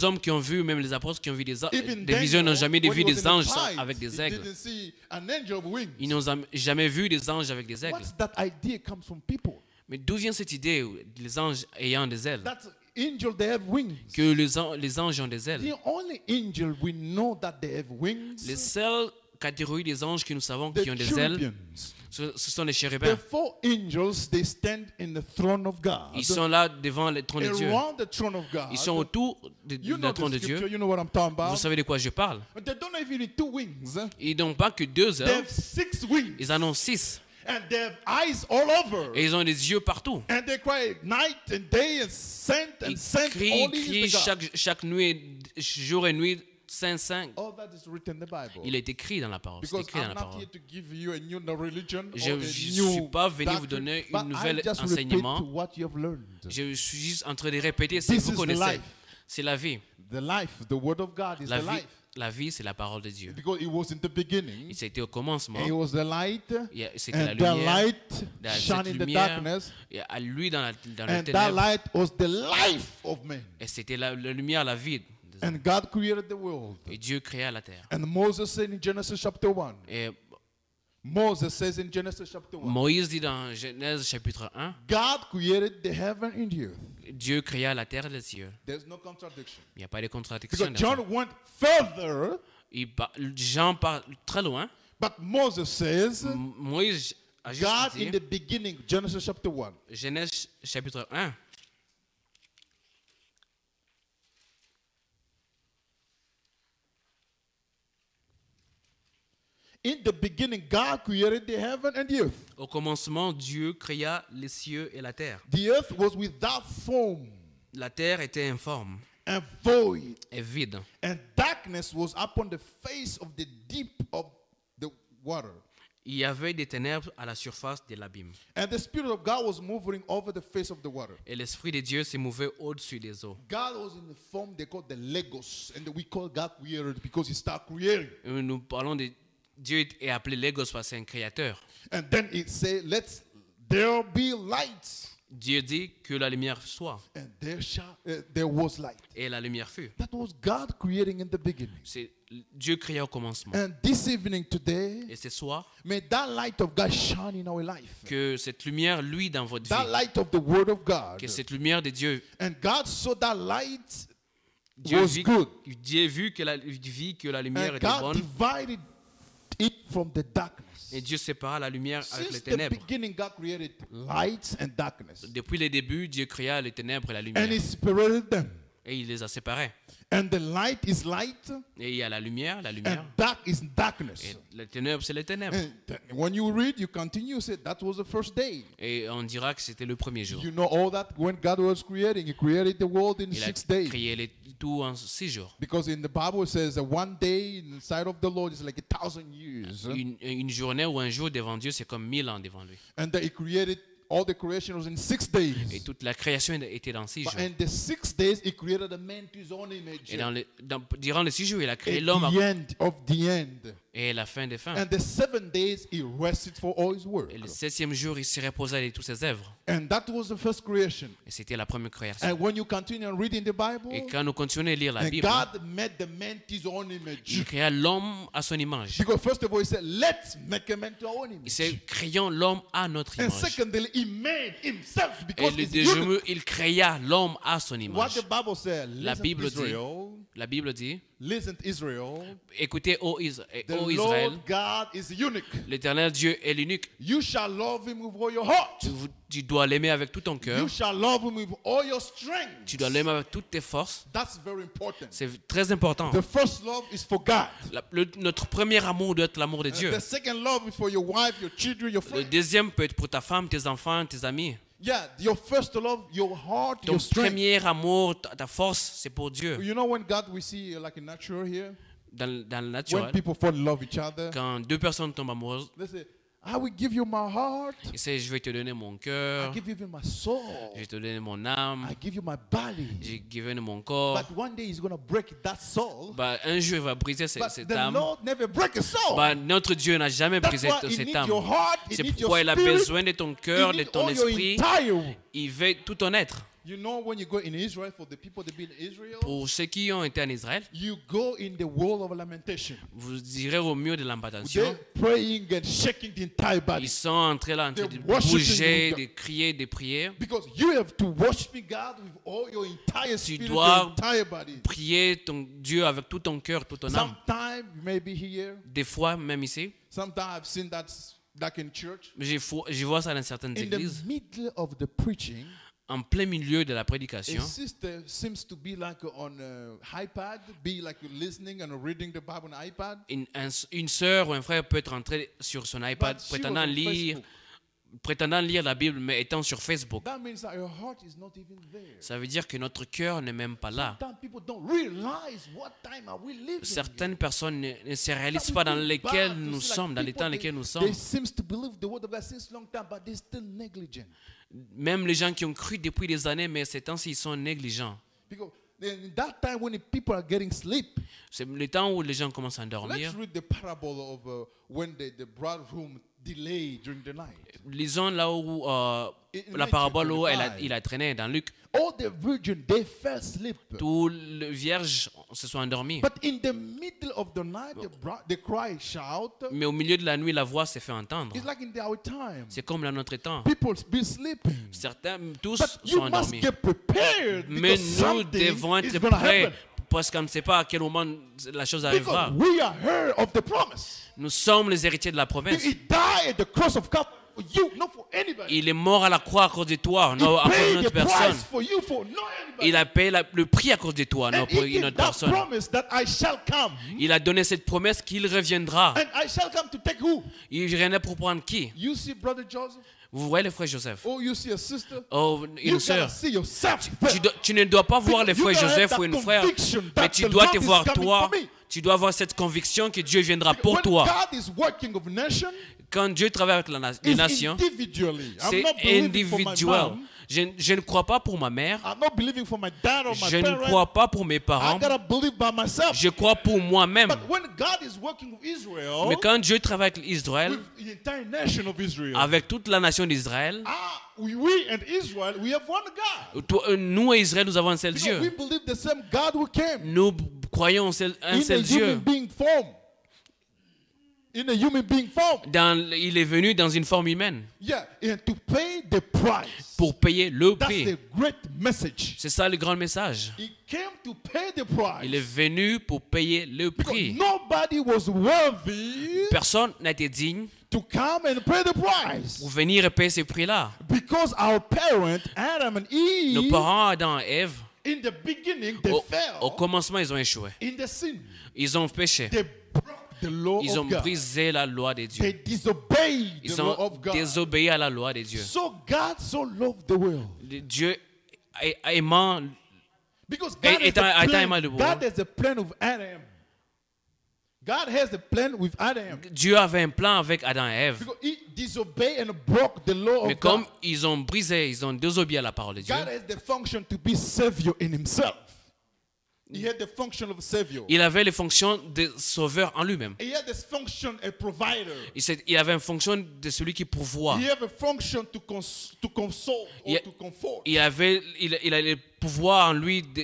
Speaker 2: hommes qui ont vu, même les apôtres qui ont vu des
Speaker 3: Even
Speaker 2: visions, n'ont
Speaker 3: Daniel,
Speaker 2: jamais
Speaker 3: when
Speaker 2: vu
Speaker 3: he was
Speaker 2: des
Speaker 3: in the
Speaker 2: anges
Speaker 3: pipe,
Speaker 2: avec des
Speaker 3: he
Speaker 2: aigles.
Speaker 3: didn't see an angel of wings.
Speaker 2: Ils n'ont jamais vu des anges avec des aigles.
Speaker 3: What's that idea comes from people?
Speaker 2: Mais d'où vient cette idée, les anges ayant des ailes?
Speaker 3: That angel, they have wings.
Speaker 2: Que les anges ont des ailes.
Speaker 3: The only angel we know that they have wings,
Speaker 2: Les seules catégories des anges que nous savons
Speaker 3: the
Speaker 2: qui ont des ailes,
Speaker 3: cherubims.
Speaker 2: ce sont les
Speaker 3: The
Speaker 2: chérubins.
Speaker 3: four angels, they stand in the throne of God.
Speaker 2: Ils sont là devant le trône de Dieu.
Speaker 3: Around the throne of God.
Speaker 2: Ils sont autour
Speaker 3: You
Speaker 2: du
Speaker 3: know
Speaker 2: trône
Speaker 3: the
Speaker 2: de
Speaker 3: scripture,
Speaker 2: Dieu.
Speaker 3: you know what I'm talking
Speaker 2: Vous
Speaker 3: about.
Speaker 2: savez de quoi je parle?
Speaker 3: But they don't even need two wings.
Speaker 2: Ils n'ont pas que deux
Speaker 3: They
Speaker 2: ailes,
Speaker 3: have 6 wings.
Speaker 2: ils en ont 6.
Speaker 3: And they have eyes all over.
Speaker 2: Et ils ont des yeux partout.
Speaker 3: And they cry night and day and saint and
Speaker 2: Ils
Speaker 3: saint
Speaker 2: crient
Speaker 3: holy is the God.
Speaker 2: chaque nuit, jour et nuit, Saint.
Speaker 3: All that is written in the Bible.
Speaker 2: Il est écrit dans la parole. C'est
Speaker 3: Because
Speaker 2: écrit dans
Speaker 3: I'm
Speaker 2: la
Speaker 3: not
Speaker 2: parole.
Speaker 3: here to give you a new religion
Speaker 2: Je
Speaker 3: or a
Speaker 2: ne
Speaker 3: new
Speaker 2: suis pas venu vous
Speaker 3: doctrine,
Speaker 2: donner
Speaker 3: but
Speaker 2: un nouvel
Speaker 3: I just
Speaker 2: enseignement.
Speaker 3: repeat what you have learned.
Speaker 2: Je suis juste en train de répéter ce que
Speaker 3: This
Speaker 2: vous
Speaker 3: is
Speaker 2: connaissez.
Speaker 3: life.
Speaker 2: C'est la vie.
Speaker 3: The life, the word of God is the life.
Speaker 2: La vie, c'est la parole de Dieu.
Speaker 3: Because it was in the beginning.
Speaker 2: C'était au commencement.
Speaker 3: And it was the light.
Speaker 2: C'était la
Speaker 3: And the
Speaker 2: lumière.
Speaker 3: light
Speaker 2: Cette
Speaker 3: shone in the
Speaker 2: lumière,
Speaker 3: darkness.
Speaker 2: et à lui dans la
Speaker 3: And that
Speaker 2: ténèbre.
Speaker 3: light was the life of man.
Speaker 2: Et c'était la lumière, la vie.
Speaker 3: And God created the world.
Speaker 2: Et Dieu créa la terre.
Speaker 3: And Moses said in Genesis chapter 1.
Speaker 2: Et
Speaker 3: Moses says in Genesis chapter 1.
Speaker 2: Moïse dit dans Genèse chapitre 1,
Speaker 3: God created the heaven and the earth.
Speaker 2: Dieu créa la terre et les cieux.
Speaker 3: There's no contradiction.
Speaker 2: Il n'y a pas de contradiction.
Speaker 3: Because
Speaker 2: dans ça.
Speaker 3: John went further,
Speaker 2: Jean parle très loin.
Speaker 3: but Moses says,
Speaker 2: Moïse a juste
Speaker 3: God
Speaker 2: dit,
Speaker 3: in the beginning, Genesis chapter 1.
Speaker 2: Genèse chapitre 1,
Speaker 3: in the beginning, God created the heaven and the earth.
Speaker 2: Au commencement, Dieu créa les cieux et la terre.
Speaker 3: The earth was without form
Speaker 2: La terre était informe
Speaker 3: and void,
Speaker 2: et vide,
Speaker 3: and darkness was upon the face of the deep of the water.
Speaker 2: il y avait des ténèbres à la surface de l'abîme.
Speaker 3: And the Spirit of God was moving over the face of the water.
Speaker 2: Et l'Esprit de Dieu se mouvait au-dessus des eaux.
Speaker 3: God was in the form they call the Legos, and we call God created because He started creating.
Speaker 2: Et nous parlons de Dieu est appelé Logos parce que c'est un créateur.
Speaker 3: And then it said, "Let there be light,"
Speaker 2: Dieu dit que la lumière soit.
Speaker 3: and there was light.
Speaker 2: Et la lumière fut.
Speaker 3: That was God creating in the beginning.
Speaker 2: C'est Dieu créa au commencement.
Speaker 3: And this evening today,
Speaker 2: Et ce soir,
Speaker 3: may that light of God shine in our life.
Speaker 2: que cette lumière luit dans votre
Speaker 3: That
Speaker 2: vie.
Speaker 3: light of the Word of God.
Speaker 2: Que cette lumière de Dieu,
Speaker 3: And God saw that light
Speaker 2: Dieu
Speaker 3: was
Speaker 2: vit,
Speaker 3: good.
Speaker 2: Dieu vit que la lumière
Speaker 3: And
Speaker 2: était
Speaker 3: God
Speaker 2: bonne.
Speaker 3: divided it from the darkness.
Speaker 2: Et Dieu sépara la lumière avec les
Speaker 3: Since the
Speaker 2: ténèbres.
Speaker 3: beginning, God created light and darkness.
Speaker 2: Depuis le début, Dieu créa les ténèbres et la
Speaker 3: And
Speaker 2: lumière.
Speaker 3: He separated them.
Speaker 2: Et il les a séparés.
Speaker 3: And the light is light,
Speaker 2: Et il y a la lumière,
Speaker 3: and dark is darkness.
Speaker 2: Et les ténèbres, c'est les ténèbres.
Speaker 3: And when you read, you continue, say that was the first day.
Speaker 2: Et on dira que c'était le premier jour.
Speaker 3: You know all that when God was creating, He created the world in
Speaker 2: Il a
Speaker 3: 6 days.
Speaker 2: créé tout en 6 jours.
Speaker 3: Because in the Bible it says that one day in the sight of the Lord is like 1,000 years.
Speaker 2: Une journée ou un jour devant Dieu, c'est comme 1000 ans devant lui.
Speaker 3: And that He created all the creation was in 6 days.
Speaker 2: Et toute la création était dans 6
Speaker 3: But
Speaker 2: jours.
Speaker 3: in the 6 days, He created a man to His own image.
Speaker 2: Et durant les 6 jours, il a créé
Speaker 3: At
Speaker 2: l'homme
Speaker 3: the end of the end.
Speaker 2: et la fin des fins.
Speaker 3: And the 7 days, He rested for all His work.
Speaker 2: Et le 7e jour, il se reposa de toutes ses œuvres.
Speaker 3: And that was the first creation.
Speaker 2: Et c'était la première création.
Speaker 3: And when you continue reading the Bible,
Speaker 2: Et quand nous continuons à lire la
Speaker 3: and
Speaker 2: Bible,
Speaker 3: God made the man to His own image.
Speaker 2: il créa l'homme à son image.
Speaker 3: Because first of all, He said, let's make a man to our own
Speaker 2: Il
Speaker 3: image.
Speaker 2: s'est créant l'homme à notre
Speaker 3: And
Speaker 2: image.
Speaker 3: secondly, He made Himself
Speaker 2: Et
Speaker 3: because
Speaker 2: le
Speaker 3: He's
Speaker 2: deuxième,
Speaker 3: unique.
Speaker 2: il créa l'homme à son
Speaker 3: What
Speaker 2: image.
Speaker 3: the Bible says,
Speaker 2: La Bible
Speaker 3: listen
Speaker 2: Bible dit,
Speaker 3: Israel,
Speaker 2: écoutez, ô
Speaker 3: the
Speaker 2: Israël,
Speaker 3: Lord God is unique.
Speaker 2: l'Éternel Dieu est l'unique.
Speaker 3: You shall love Him with all your heart.
Speaker 2: Tu dois l'aimer avec tout ton cœur.
Speaker 3: You shall love Him with all your strength.
Speaker 2: Tu dois l'aimer avec toutes tes forces.
Speaker 3: That's very important.
Speaker 2: C'est très important.
Speaker 3: The first love is for God.
Speaker 2: Notre premier amour doit être l'amour de Dieu.
Speaker 3: The second love is for your wife, your children, your
Speaker 2: Le
Speaker 3: friends.
Speaker 2: deuxième peut être pour ta femme, tes enfants, tes amis.
Speaker 3: Yeah, your first love, your heart,
Speaker 2: Ton
Speaker 3: your strength.
Speaker 2: premier amour, ta force, c'est pour Dieu.
Speaker 3: You know when God we see like in natural here,
Speaker 2: Dans le
Speaker 3: when
Speaker 2: naturel,
Speaker 3: people fall in love with each other,
Speaker 2: quand deux personnes tombent amoureuses,
Speaker 3: they say, I will give you my heart.
Speaker 2: il sait, je vais te donner mon
Speaker 3: I
Speaker 2: cœur,
Speaker 3: give you even my soul.
Speaker 2: je vais te donner mon âme,
Speaker 3: I give you my body.
Speaker 2: je vais te donner mon corps.
Speaker 3: But one day He's gonna break that soul.
Speaker 2: Bah, un jour, il va briser
Speaker 3: But
Speaker 2: cette
Speaker 3: the
Speaker 2: âme.
Speaker 3: Lord never break a soul.
Speaker 2: Bah, notre Dieu n'a jamais
Speaker 3: That's
Speaker 2: brisé
Speaker 3: why He
Speaker 2: cette
Speaker 3: needs
Speaker 2: âme.
Speaker 3: your heart. He
Speaker 2: C'est
Speaker 3: needs your
Speaker 2: pourquoi il a
Speaker 3: spirit.
Speaker 2: besoin de ton
Speaker 3: He
Speaker 2: cœur, de
Speaker 3: needs
Speaker 2: ton
Speaker 3: all your
Speaker 2: esprit.
Speaker 3: entire.
Speaker 2: Il veut tout ton être.
Speaker 3: You know when you go in Israel, for the people that be in Israel,
Speaker 2: Pour ceux qui ont été en Israël,
Speaker 3: you go in the wall of lamentation.
Speaker 2: vous irez au mur de
Speaker 3: They're
Speaker 2: lamentation.
Speaker 3: praying and shaking the entire body.
Speaker 2: Ils sont entrés là en train de
Speaker 3: They're worshiping
Speaker 2: bouger,
Speaker 3: God.
Speaker 2: de crier, de prier.
Speaker 3: Because you have to worship God with all your entire spirit,
Speaker 2: dois
Speaker 3: your entire body.
Speaker 2: Prier ton Dieu avec tout ton cœur, toute ton âme.
Speaker 3: Sometimes you may be here.
Speaker 2: Des fois, même ici,
Speaker 3: Sometimes I've seen that back in church.
Speaker 2: je vois ça dans certaines
Speaker 3: In the
Speaker 2: églises.
Speaker 3: middle of the preaching,
Speaker 2: En plein milieu de la
Speaker 3: a
Speaker 2: prédication,
Speaker 3: sister seems to be like on iPad, be like listening and reading the Bible on iPad.
Speaker 2: une sœur ou un frère peut être entré sur son iPad
Speaker 3: But she was on Facebook.
Speaker 2: prétendant lire la Bible, mais étant sur Facebook.
Speaker 3: That means that your heart is not even there.
Speaker 2: Ça veut dire que notre cœur n'est même pas là.
Speaker 3: Sometimes people don't realize what time are we living.
Speaker 2: Certaines personnes ne se réalisent pas dans lesquelles nous sommes, dans les temps dans lesquels nous sommes.
Speaker 3: They seem to believe the word of God since long time, but they're still negligent.
Speaker 2: Même les gens qui ont cru depuis des années, mais ces temps-ci, ils sont négligents.
Speaker 3: Because in that time when the people are getting sleep,
Speaker 2: C'est le temps où les gens commencent à
Speaker 3: let's
Speaker 2: dormir.
Speaker 3: read the parable of when the bridegroom delayed during the night.
Speaker 2: Lisons là où
Speaker 3: In
Speaker 2: la parabole où
Speaker 3: 25.
Speaker 2: il a traîné dans Luc.
Speaker 3: All the virgins, they fell asleep.
Speaker 2: Tous les vierges se sont endormis.
Speaker 3: But in the middle of the night, the cry, shout.
Speaker 2: Mais au milieu de la nuit, la voix s'est fait entendre.
Speaker 3: It's like in our time.
Speaker 2: C'est comme dans notre temps.
Speaker 3: People be sleeping.
Speaker 2: Certains, tous
Speaker 3: But
Speaker 2: sont
Speaker 3: you must
Speaker 2: endormis.
Speaker 3: get prepared
Speaker 2: Mais
Speaker 3: because
Speaker 2: nous
Speaker 3: something
Speaker 2: devons
Speaker 3: is
Speaker 2: être
Speaker 3: going to
Speaker 2: prêts
Speaker 3: happen.
Speaker 2: parce qu'on ne sait pas à quel moment la chose arrivera.
Speaker 3: Because we are heirs of the promise.
Speaker 2: Nous sommes les héritiers de la promesse.
Speaker 3: He died at the cross of for you, not for anybody.
Speaker 2: Il est mort à la croix à cause de toi,
Speaker 3: He
Speaker 2: non à cause
Speaker 3: paid
Speaker 2: d'une
Speaker 3: the
Speaker 2: autre personne.
Speaker 3: price for you, for not anybody.
Speaker 2: Il a payé le prix à cause de toi, non
Speaker 3: And
Speaker 2: pour
Speaker 3: he
Speaker 2: une
Speaker 3: gave
Speaker 2: autre
Speaker 3: that
Speaker 2: personne.
Speaker 3: promise that I shall come.
Speaker 2: Il a donné cette promesse qu'il reviendra.
Speaker 3: And I shall come to take who?
Speaker 2: Il reviendra pour prendre qui?
Speaker 3: You see Brother Joseph?
Speaker 2: Vous voyez le frère Joseph?
Speaker 3: Oh, you see a sister?
Speaker 2: Oh,
Speaker 3: You
Speaker 2: une sœur.
Speaker 3: gotta see yourself.
Speaker 2: Tu ne dois pas voir le
Speaker 3: You
Speaker 2: frère
Speaker 3: gotta have
Speaker 2: Joseph
Speaker 3: that
Speaker 2: ou une frère,
Speaker 3: conviction that
Speaker 2: mais tu
Speaker 3: the
Speaker 2: dois
Speaker 3: Lord
Speaker 2: te
Speaker 3: is
Speaker 2: voir
Speaker 3: coming
Speaker 2: toi.
Speaker 3: for me.
Speaker 2: Tu dois avoir cette conviction que Dieu viendra pour
Speaker 3: When
Speaker 2: toi.
Speaker 3: God is working with nation,
Speaker 2: Quand Dieu travaille avec les
Speaker 3: it's
Speaker 2: nations,
Speaker 3: individually. I'm
Speaker 2: c'est
Speaker 3: not believing for my
Speaker 2: individuel.
Speaker 3: mom.
Speaker 2: Je ne crois pas pour ma mère.
Speaker 3: I'm not believing for my dad or my
Speaker 2: Je ne
Speaker 3: parents.
Speaker 2: crois pas pour mes
Speaker 3: I
Speaker 2: parents.
Speaker 3: gotta believe by myself.
Speaker 2: Je crois pour moi-même.
Speaker 3: But when God is working with Israel,
Speaker 2: Mais quand Dieu travaille avec Israël,
Speaker 3: with the entire nation of Israel,
Speaker 2: avec toute la nation d'Israël,
Speaker 3: we and Israel, we have one God.
Speaker 2: nous et Israël, nous avons un seul
Speaker 3: You know, we
Speaker 2: Dieu.
Speaker 3: believe the same God who came
Speaker 2: Nous croyons un
Speaker 3: in a
Speaker 2: seul
Speaker 3: human
Speaker 2: Dieu.
Speaker 3: being form. In a human being form.
Speaker 2: Il est venu dans une forme humaine
Speaker 3: Yeah, and to pay the price.
Speaker 2: pour payer le
Speaker 3: That's
Speaker 2: prix.
Speaker 3: the great message.
Speaker 2: C'est ça le grand message.
Speaker 3: He came to pay the price.
Speaker 2: Il est venu pour payer le
Speaker 3: Because
Speaker 2: prix.
Speaker 3: nobody was worthy
Speaker 2: Personne n'a été digne
Speaker 3: to come and pay the price.
Speaker 2: pour venir et payer ce prix-là.
Speaker 3: Because our parents, Adam and
Speaker 2: Nos
Speaker 3: Eve,
Speaker 2: parents, Adam et Ève,
Speaker 3: in the beginning, they
Speaker 2: au
Speaker 3: fell
Speaker 2: commencement, ils ont échoué.
Speaker 3: in the sin.
Speaker 2: Ils ont péché.
Speaker 3: They broke the law
Speaker 2: Ils ont
Speaker 3: of God.
Speaker 2: brisé la loi de
Speaker 3: They
Speaker 2: Dieu.
Speaker 3: disobeyed the
Speaker 2: Ils
Speaker 3: law
Speaker 2: ont
Speaker 3: of God.
Speaker 2: désobéi à la loi de Dieu.
Speaker 3: So God so loved the world.
Speaker 2: Dieu aimant,
Speaker 3: Because
Speaker 2: Et-
Speaker 3: God has
Speaker 2: étant-
Speaker 3: a
Speaker 2: étant
Speaker 3: plan.
Speaker 2: aimant le
Speaker 3: God
Speaker 2: monde.
Speaker 3: has a plan with Adam. God has a plan with Adam.
Speaker 2: Dieu avait un plan avec Adam et Ève.
Speaker 3: Because he disobeyed and broke the law
Speaker 2: Mais
Speaker 3: of
Speaker 2: comme
Speaker 3: God.
Speaker 2: ils ont brisé, ils ont désobéi à la parole de Dieu,
Speaker 3: God has the function to be savior in himself. He had the function of a savior.
Speaker 2: il avait les fonctions de sauveur en lui-même.
Speaker 3: He had this function a provider.
Speaker 2: Il avait une fonction de celui qui pourvoit.
Speaker 3: He had a function to console or
Speaker 2: Il-
Speaker 3: to comfort.
Speaker 2: Il avait le pouvoir en lui de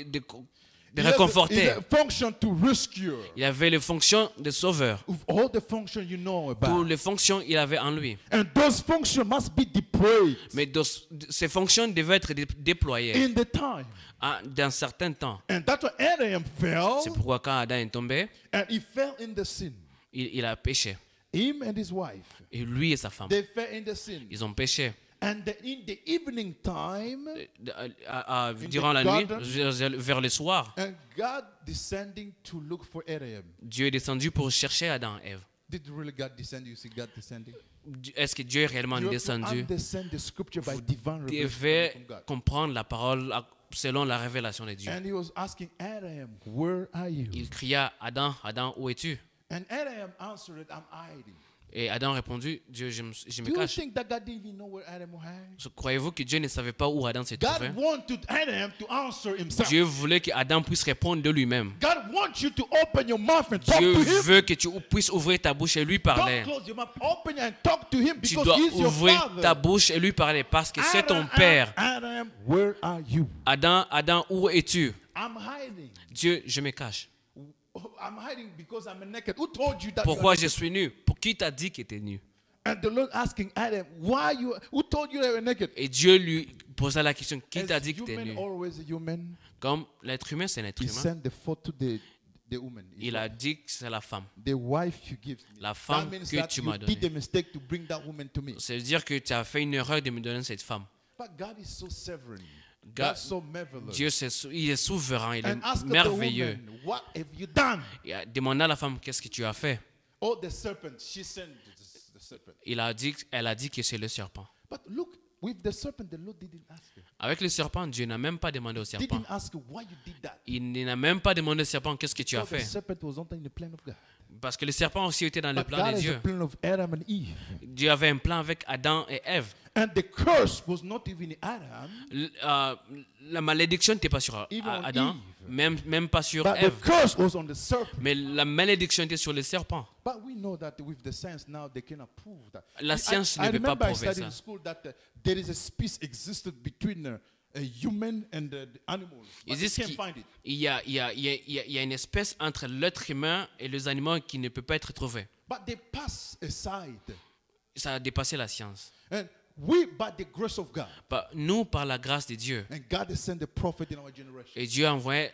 Speaker 3: He has
Speaker 2: réconforter.
Speaker 3: a function to rescue.
Speaker 2: Il avait les fonctions de sauveur.
Speaker 3: With all the function you know
Speaker 2: Toutes
Speaker 3: about.
Speaker 2: les fonctions, il avait en lui.
Speaker 3: And those functions must be deployed
Speaker 2: Mais ces fonctions devaient être déployées
Speaker 3: in the time.
Speaker 2: dans certains temps.
Speaker 3: And that's why Adam fell.
Speaker 2: C'est pourquoi quand Adam est tombé,
Speaker 3: And he fell in the sin.
Speaker 2: il a péché.
Speaker 3: Him and his wife.
Speaker 2: Et lui et sa femme,
Speaker 3: They fell in the sin.
Speaker 2: ils ont péché.
Speaker 3: And in the evening time,
Speaker 2: Durant la nuit,
Speaker 3: garden.
Speaker 2: vers le soir,
Speaker 3: and God descending to look for Adam.
Speaker 2: Dieu est descendu pour chercher Adam et Ève.
Speaker 3: Did really God descend? You see God descending?
Speaker 2: Est-ce que Dieu est réellement
Speaker 3: You have to
Speaker 2: descendu?
Speaker 3: understand the scripture by divine
Speaker 2: Vous
Speaker 3: revelation
Speaker 2: devez
Speaker 3: from God.
Speaker 2: comprendre la parole selon la révélation de Dieu.
Speaker 3: And he was asking Adam, where are you?
Speaker 2: Il cria, Adam, Adam, où es-tu?
Speaker 3: And Adam answered, I'm hiding.
Speaker 2: Et Adam a répondu, Dieu, je me
Speaker 3: Do you
Speaker 2: cache.
Speaker 3: think that God didn't even know where Adam was hiding?
Speaker 2: Croyez-vous que Dieu ne savait pas où Adam se trouvait?
Speaker 3: God wanted Adam to answer himself.
Speaker 2: Dieu voulait que Adam puisse répondre de lui-même.
Speaker 3: God wants you to open your mouth and talk
Speaker 2: Dieu
Speaker 3: to him.
Speaker 2: veut que tu puisses ouvrir ta bouche et lui parler.
Speaker 3: Don't close your mouth. Open and talk to him
Speaker 2: Tu
Speaker 3: because
Speaker 2: dois
Speaker 3: he's your
Speaker 2: ouvrir
Speaker 3: father.
Speaker 2: ta bouche et lui parler parce que c'est ton père.
Speaker 3: Adam, where are you?
Speaker 2: Adam, Adam, où es-tu?
Speaker 3: I'm hiding.
Speaker 2: Dieu, je me cache.
Speaker 3: I'm hiding because I'm naked. Who told you that?
Speaker 2: Pourquoi
Speaker 3: you're
Speaker 2: je suis nu? Pour qui t'a dit que tu es nu?
Speaker 3: naked? And the Lord asking Adam, why you? Who told you that you're naked?
Speaker 2: Et Dieu lui posa la question, qui
Speaker 3: As
Speaker 2: t'a dit que tu es
Speaker 3: human,
Speaker 2: nu?
Speaker 3: always a human.
Speaker 2: Comme l'être humain, c'est un être
Speaker 3: He
Speaker 2: humain.
Speaker 3: sent the photo the woman.
Speaker 2: Il a dit que c'est la femme.
Speaker 3: The wife you give me.
Speaker 2: La
Speaker 3: That
Speaker 2: femme
Speaker 3: means
Speaker 2: que
Speaker 3: that
Speaker 2: tu
Speaker 3: you
Speaker 2: m'as
Speaker 3: did
Speaker 2: donnée.
Speaker 3: the mistake to bring that woman to me.
Speaker 2: Ça veut dire que tu as fait une erreur de me donner cette femme.
Speaker 3: But God is so sovereign.
Speaker 2: God-
Speaker 3: God's so marvelous.
Speaker 2: Dieu, il est souverain, il
Speaker 3: And
Speaker 2: est
Speaker 3: ask the
Speaker 2: merveilleux.
Speaker 3: woman, what have you done?
Speaker 2: Il a demandé à la femme, qu'est-ce que tu as fait?
Speaker 3: Oh, the serpent. She sent the serpent.
Speaker 2: Elle a dit que c'est le serpent.
Speaker 3: But look, with the serpent, the Lord didn't ask her.
Speaker 2: Avec le serpent, Dieu n'a même pas demandé au serpent.
Speaker 3: Didn't ask her why you did that.
Speaker 2: Il n'a même pas demandé au serpent, qu'est-ce que tu as
Speaker 3: So the
Speaker 2: fait?
Speaker 3: serpent was not in the plan of God.
Speaker 2: Parce que le serpent aussi était dans le
Speaker 3: But
Speaker 2: plan
Speaker 3: God
Speaker 2: de
Speaker 3: has a
Speaker 2: Dieu.
Speaker 3: plan of Adam and Eve.
Speaker 2: Dieu avait un plan avec Adam et Ève.
Speaker 3: And the curse was not even in Adam,
Speaker 2: La malédiction n'était pas sur
Speaker 3: Even on
Speaker 2: Adam,
Speaker 3: Eve.
Speaker 2: même pas sur
Speaker 3: but the
Speaker 2: Ève.
Speaker 3: curse was on the serpent.
Speaker 2: Mais la malédiction était sur le serpent.
Speaker 3: But we know that with the science now, they cannot prove that.
Speaker 2: La science ne
Speaker 3: I
Speaker 2: peut pas
Speaker 3: remember I
Speaker 2: prouver
Speaker 3: studied
Speaker 2: ça.
Speaker 3: in school that there is a species existed between a human and the animals. But
Speaker 2: Ils
Speaker 3: they
Speaker 2: disent
Speaker 3: can't
Speaker 2: qu'il
Speaker 3: find it.
Speaker 2: y a une espèce entre l'être humain et les animaux qui ne peut pas être trouvée.
Speaker 3: But they pass aside.
Speaker 2: Ça a dépassé la science.
Speaker 3: And we, by the grace of God,
Speaker 2: Nous, par la grâce de Dieu,
Speaker 3: and God has sent the prophet in our generation.
Speaker 2: et Dieu a envoyé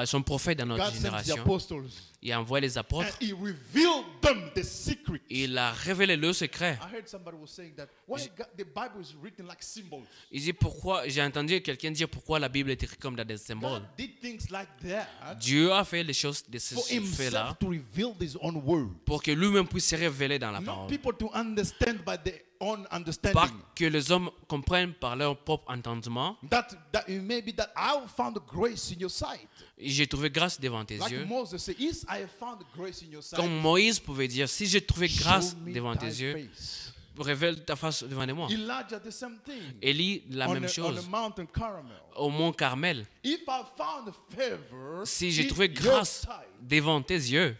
Speaker 2: son prophète dans notre
Speaker 3: God sent the
Speaker 2: génération.
Speaker 3: apostles.
Speaker 2: Il a envoyé les
Speaker 3: And
Speaker 2: apôtres.
Speaker 3: he revealed them the secret.
Speaker 2: Il a révélé le secret.
Speaker 3: I heard somebody was saying that why the Bible is written like symbols.
Speaker 2: Il dit pourquoi, j'ai entendu quelqu'un dire pourquoi la Bible est écrite comme dans des symboles.
Speaker 3: God did things like that
Speaker 2: Dieu a fait les choses de
Speaker 3: for
Speaker 2: ce fait-là
Speaker 3: himself to reveal his own word.
Speaker 2: pour que lui-même puisse se révéler dans la
Speaker 3: Not
Speaker 2: parole.
Speaker 3: people to understand by their own
Speaker 2: Pas
Speaker 3: understanding.
Speaker 2: que les hommes comprennent par leur propre entendement.
Speaker 3: That it may be that I found grace in your sight.
Speaker 2: J'ai trouvé grâce devant tes
Speaker 3: Like
Speaker 2: yeux.
Speaker 3: Moses said, yes, I have found grace in your sight.
Speaker 2: Comme Moïse pouvait dire, si j'ai trouvé grâce
Speaker 3: Show me
Speaker 2: devant
Speaker 3: thy
Speaker 2: tes yeux,
Speaker 3: face.
Speaker 2: révèle ta face devant moi.
Speaker 3: Elijah, the same thing.
Speaker 2: Élie, la
Speaker 3: On
Speaker 2: même
Speaker 3: the
Speaker 2: chose.
Speaker 3: mountain Carmel.
Speaker 2: Au mont Carmel,
Speaker 3: If I found favor
Speaker 2: si j'ai
Speaker 3: in
Speaker 2: trouvé
Speaker 3: your
Speaker 2: grâce
Speaker 3: sight,
Speaker 2: devant tes yeux,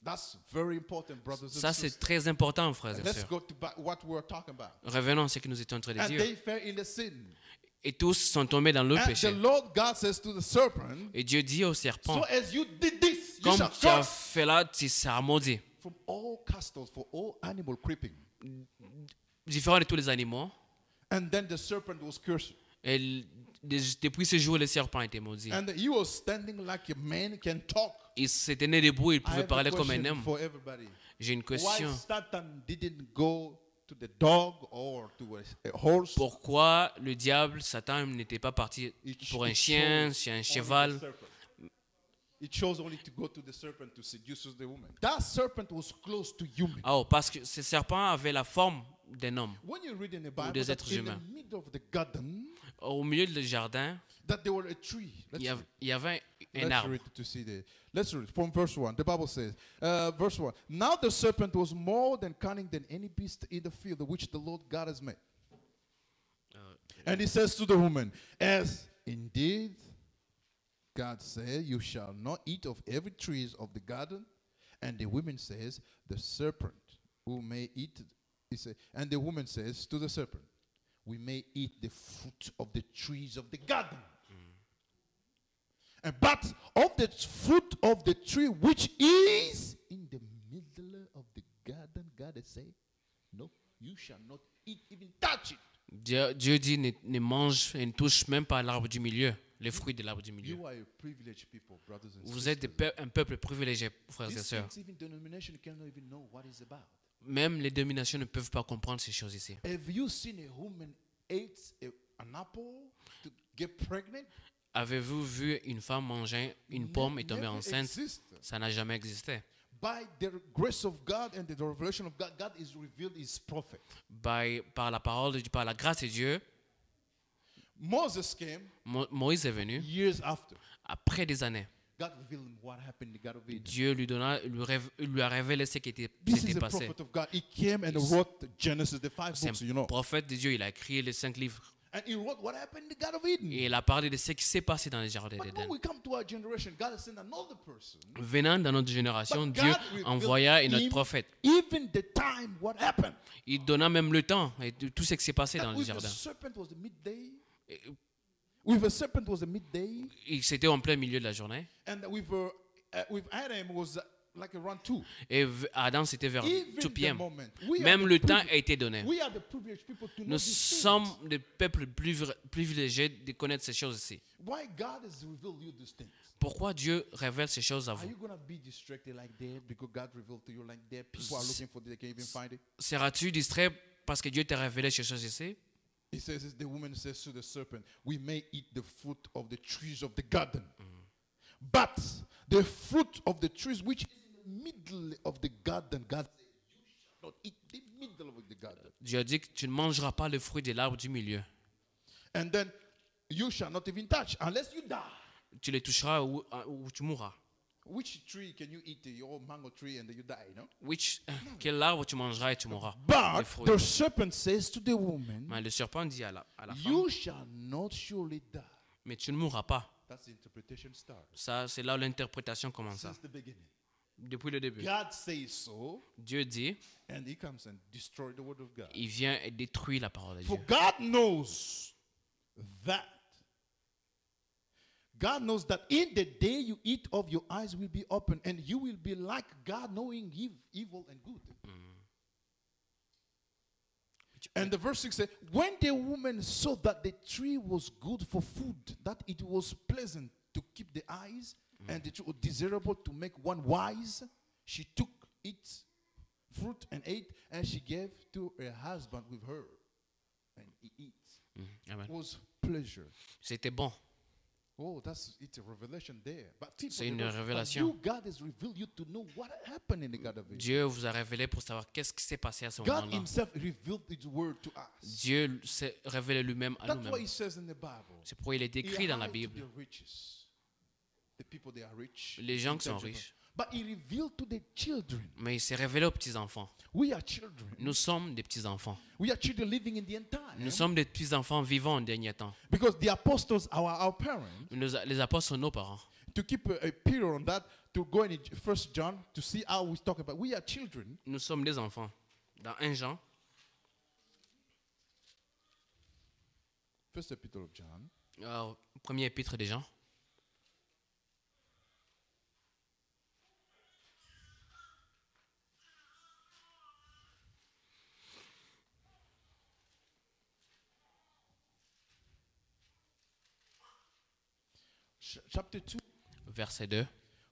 Speaker 3: that's very important, brothers and
Speaker 2: ça c'est
Speaker 3: sisters.
Speaker 2: très important, frères et
Speaker 3: Let's
Speaker 2: sœurs.
Speaker 3: go to what we're talking about.
Speaker 2: Revenons à ce que nous étions en train de
Speaker 3: And
Speaker 2: dire.
Speaker 3: they fell in the sin.
Speaker 2: Et tous sont tombés dans le
Speaker 3: And the
Speaker 2: péché.
Speaker 3: Lord God says to the serpent,
Speaker 2: Et Dieu dit au serpent,
Speaker 3: so as you did this, you
Speaker 2: comme
Speaker 3: shall
Speaker 2: tu as
Speaker 3: curse
Speaker 2: fait là, tu seras maudit.
Speaker 3: from all castles for all animal creeping.
Speaker 2: Différent de tous les animaux.
Speaker 3: And then the serpent was cursed.
Speaker 2: Et depuis ce jour, le serpent a été maudit.
Speaker 3: And he was standing like a man can talk.
Speaker 2: Il s'est tenu debout, il
Speaker 3: I
Speaker 2: pouvait
Speaker 3: have a
Speaker 2: parler comme un
Speaker 3: question
Speaker 2: homme.
Speaker 3: for everybody.
Speaker 2: J'ai une
Speaker 3: Why
Speaker 2: question.
Speaker 3: Satan didn't go to the dog or to a horse?
Speaker 2: Pourquoi le diable, Satan, n'était pas parti pour un chien,
Speaker 3: chose
Speaker 2: sur un
Speaker 3: only
Speaker 2: cheval?
Speaker 3: the serpent. It chose only to go to the serpent to seduce the woman. That serpent was close to human.
Speaker 2: Oh, parce que ce serpent avait la forme d'un homme.
Speaker 3: When you read in the Bible,
Speaker 2: des
Speaker 3: that
Speaker 2: êtres
Speaker 3: in
Speaker 2: humains.
Speaker 3: the middle of the garden,
Speaker 2: Au milieu du jardin,
Speaker 3: that there were a tree.
Speaker 2: il y avait un
Speaker 3: Let's
Speaker 2: arbre.
Speaker 3: read it to see the. Let's read from verse 1. The Bible says, verse 1. Now the serpent was more than cunning than any beast in the field which the Lord God has made. And he says to the woman, as indeed God said, you shall not eat of every tree of the garden. And the woman says, the serpent who may eat, he said, and the woman says to the serpent, we may eat the fruit of the trees of the garden. And but of the fruit of the tree which is in the middle of the garden, God has said, no, you shall not eat, even touch it.
Speaker 2: Dieu dit ne mange et ne touche même pas l'arbre du milieu, les fruits de l'arbre du milieu.
Speaker 3: You are a privileged people, brothers and
Speaker 2: Vous êtes
Speaker 3: sisters.
Speaker 2: un peuple privilégié, frères et
Speaker 3: These
Speaker 2: sœurs.
Speaker 3: things, even denomination cannot even know what it's about.
Speaker 2: Même les dominations ne peuvent pas comprendre ces choses ici.
Speaker 3: Have you seen a woman ate an apple to get pregnant?
Speaker 2: Avez-vous vu une femme manger une pomme et tomber
Speaker 3: Never
Speaker 2: enceinte?
Speaker 3: existed.
Speaker 2: Ça n'a jamais existé.
Speaker 3: By the grace of God and the revelation of God, God is revealed His prophet.
Speaker 2: Par la parole de Dieu, par la grâce de Dieu,
Speaker 3: Moses came
Speaker 2: Moïse est venu
Speaker 3: years after.
Speaker 2: après des années.
Speaker 3: God revealed him what happened in the Garden of Eden.
Speaker 2: Dieu lui a révélé ce qui
Speaker 3: This is
Speaker 2: s'était
Speaker 3: a
Speaker 2: passé.
Speaker 3: prophet of God. He came and wrote Genesis, the 5
Speaker 2: C'est
Speaker 3: books, you know.
Speaker 2: un prophète de Dieu, il a écrit les 5 livres.
Speaker 3: And he wrote what happened in the Garden of Eden.
Speaker 2: Et il a parlé de ce qui s'est passé dans les jardins
Speaker 3: But
Speaker 2: d'Éden.
Speaker 3: when we come to our generation, God has sent another person.
Speaker 2: Venant dans notre génération,
Speaker 3: But
Speaker 2: Dieu
Speaker 3: God revealed
Speaker 2: envoya un autre
Speaker 3: him
Speaker 2: prophète.
Speaker 3: Even the time, what happened.
Speaker 2: Il donna même le temps et tout ce qui s'est passé dans
Speaker 3: That
Speaker 2: les
Speaker 3: with the
Speaker 2: jardins.
Speaker 3: serpent was the midday. With the serpent was the midday.
Speaker 2: C'était en plein milieu de la journée.
Speaker 3: And with Adam was like around 2.
Speaker 2: Et Adam, c'était vers
Speaker 3: Even
Speaker 2: 2
Speaker 3: the
Speaker 2: p.m.
Speaker 3: moment. We are
Speaker 2: Même
Speaker 3: the
Speaker 2: le temps
Speaker 3: privileged-
Speaker 2: a été donné.
Speaker 3: We are the privileged people to know
Speaker 2: Nous
Speaker 3: these
Speaker 2: sommes
Speaker 3: things.
Speaker 2: des peuples privilégiés de connaître ces choses ici.
Speaker 3: Why God has revealed you these things?
Speaker 2: Pourquoi Dieu révèle ces choses à
Speaker 3: Are
Speaker 2: vous?
Speaker 3: you going to be distracted like that because God revealed to you like that? People are looking for it, they can't even find it.
Speaker 2: Seras-tu distrait parce que Dieu t'a révélé ces choses ici?
Speaker 3: He says, the woman says to the serpent, we may eat the fruit of the trees of the garden. But the fruit of the trees which is in the middle of the garden, God said, you shall not eat the middle of the garden.
Speaker 2: Dieu a dit que tu ne mangeras pas le fruit de l'arbre du milieu.
Speaker 3: And then you shall not even touch unless you die.
Speaker 2: Tu les toucheras ou tu mourras.
Speaker 3: Which tree can you eat? Your mango tree and then you die, no?
Speaker 2: Quel arbre tu mangeras et tu mourras? Les
Speaker 3: But
Speaker 2: fruits.
Speaker 3: the serpent says to the woman,
Speaker 2: Mais le serpent dit à la femme,
Speaker 3: you shall not surely die.
Speaker 2: mais tu ne mourras pas.
Speaker 3: That's the interpretation start.
Speaker 2: Ça, c'est là où l'interprétation commence.
Speaker 3: Since the beginning.
Speaker 2: Depuis le début.
Speaker 3: God says so,
Speaker 2: Dieu dit,
Speaker 3: and he comes and destroys the word of God.
Speaker 2: il vient et détruit la parole de
Speaker 3: For
Speaker 2: Dieu.
Speaker 3: God knows that. God knows that in the day you eat of, your eyes will be open, and you will be like God, knowing evil and good. And the verse 6 says, when the woman saw that the tree was good for food, that it was pleasant to keep the eyes, and it was desirable to make one wise. She took its fruit and ate, and she gave to her husband with her, and he eats.
Speaker 2: Amen.
Speaker 3: It was pleasure.
Speaker 2: C'était bon.
Speaker 3: Oh, it's a revelation there. But people,
Speaker 2: C'est une
Speaker 3: but
Speaker 2: révélation.
Speaker 3: you, God has revealed you to know what happened in the God of Israel.
Speaker 2: Dieu vous a révélé pour savoir qu'est-ce qui s'est passé à ce
Speaker 3: God
Speaker 2: moment-là.
Speaker 3: himself revealed his word to us.
Speaker 2: Dieu s'est révélé lui-même à
Speaker 3: That's what
Speaker 2: nous-mêmes.
Speaker 3: he says in the Bible.
Speaker 2: C'est pourquoi il est
Speaker 3: He
Speaker 2: écrit dans la
Speaker 3: hides
Speaker 2: Bible.
Speaker 3: the riches. The people they are rich.
Speaker 2: Les gens qui sont riches.
Speaker 3: But he revealed to the children.
Speaker 2: Mais il s'est révélé aux petits-enfants.
Speaker 3: We are children.
Speaker 2: Nous sommes des petits-enfants.
Speaker 3: We are children living in the end time.
Speaker 2: Nous sommes des petits-enfants vivants en dernier temps.
Speaker 3: Because the apostles are our parents.
Speaker 2: Les apôtres sont nos parents.
Speaker 3: To keep a period on that, to go in 1 John to see how we talk about. We are children.
Speaker 2: Nous sommes des enfants. Dans 1 Jean,
Speaker 3: First Epistle of John.
Speaker 2: premier épître des Jean,
Speaker 3: Chapter 2,
Speaker 2: verset 2.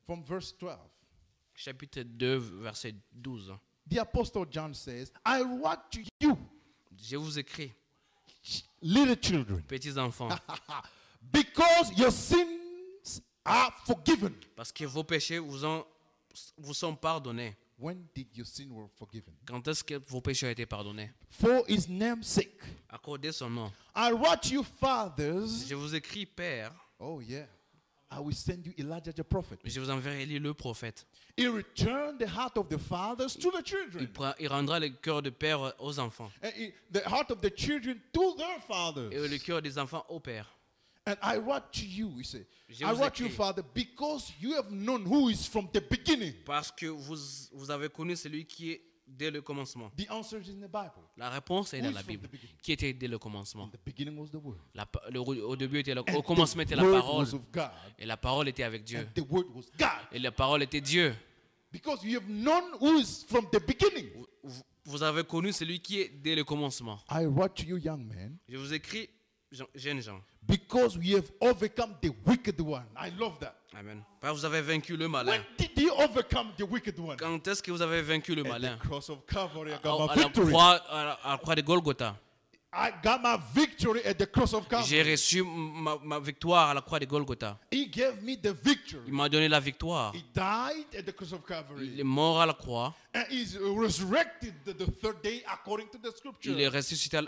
Speaker 3: from verse 12.
Speaker 2: Chapitre 2, verset 12.
Speaker 3: The Apostle John says, I write to you,
Speaker 2: Je vous écris,
Speaker 3: little children,
Speaker 2: petits-enfants,
Speaker 3: because your sins are forgiven.
Speaker 2: parce que vos péchés vous sont pardonnés.
Speaker 3: When did your sin were forgiven?
Speaker 2: Quand est-ce que vos péchés ont été pardonnés?
Speaker 3: For his name's sake.
Speaker 2: Accordez son nom.
Speaker 3: I write you, fathers.
Speaker 2: Je vous écris, Père,
Speaker 3: Oh, yeah. I will send you Elijah the prophet.
Speaker 2: je vous enverrai Élie le prophète.
Speaker 3: He returned the heart of the fathers to the children,
Speaker 2: Il rendra le cœur de père aux enfants
Speaker 3: and the heart of the children to their fathers.
Speaker 2: et le cœur des enfants au père.
Speaker 3: And I write to you, he said,
Speaker 2: Je
Speaker 3: I
Speaker 2: vous
Speaker 3: write you,
Speaker 2: écris.
Speaker 3: Father, because you have known who is from the beginning.
Speaker 2: Parce que vous avez connu celui qui est dès le commencement.
Speaker 3: The answer is in the Bible.
Speaker 2: La réponse est
Speaker 3: Who
Speaker 2: dans
Speaker 3: is
Speaker 2: la
Speaker 3: from
Speaker 2: Bible.
Speaker 3: the beginning?
Speaker 2: Qui était dès le commencement?
Speaker 3: In the beginning was the Word.
Speaker 2: Au début était
Speaker 3: And
Speaker 2: au commencement
Speaker 3: the
Speaker 2: était la
Speaker 3: Word
Speaker 2: parole.
Speaker 3: was of God.
Speaker 2: Et la parole était avec Dieu.
Speaker 3: And the Word was God.
Speaker 2: Et la parole était Dieu.
Speaker 3: Because you have known who is from the beginning.
Speaker 2: Vous avez connu celui qui est dès le commencement.
Speaker 3: I write to you, young men,
Speaker 2: Je vous écris, jeunes gens.
Speaker 3: because we have overcome the wicked one. I love that.
Speaker 2: Amen. Parce que vous avez vaincu le malin.
Speaker 3: When did you overcome the wicked one?
Speaker 2: Quand est-ce que vous avez vaincu le
Speaker 3: At
Speaker 2: malin?
Speaker 3: the cross of Calvary, I
Speaker 2: À
Speaker 3: got my
Speaker 2: la
Speaker 3: victory.
Speaker 2: croix de Golgotha.
Speaker 3: I got my victory at the cross of
Speaker 2: J'ai
Speaker 3: Calvary.
Speaker 2: reçu ma victoire à la croix de Golgotha.
Speaker 3: He gave me the victory.
Speaker 2: Il m'a donné la victoire.
Speaker 3: He died at the cross of
Speaker 2: Il
Speaker 3: Calvary.
Speaker 2: est mort à la croix.
Speaker 3: And he's resurrected the third day according to the scripture.
Speaker 2: Il est ressuscité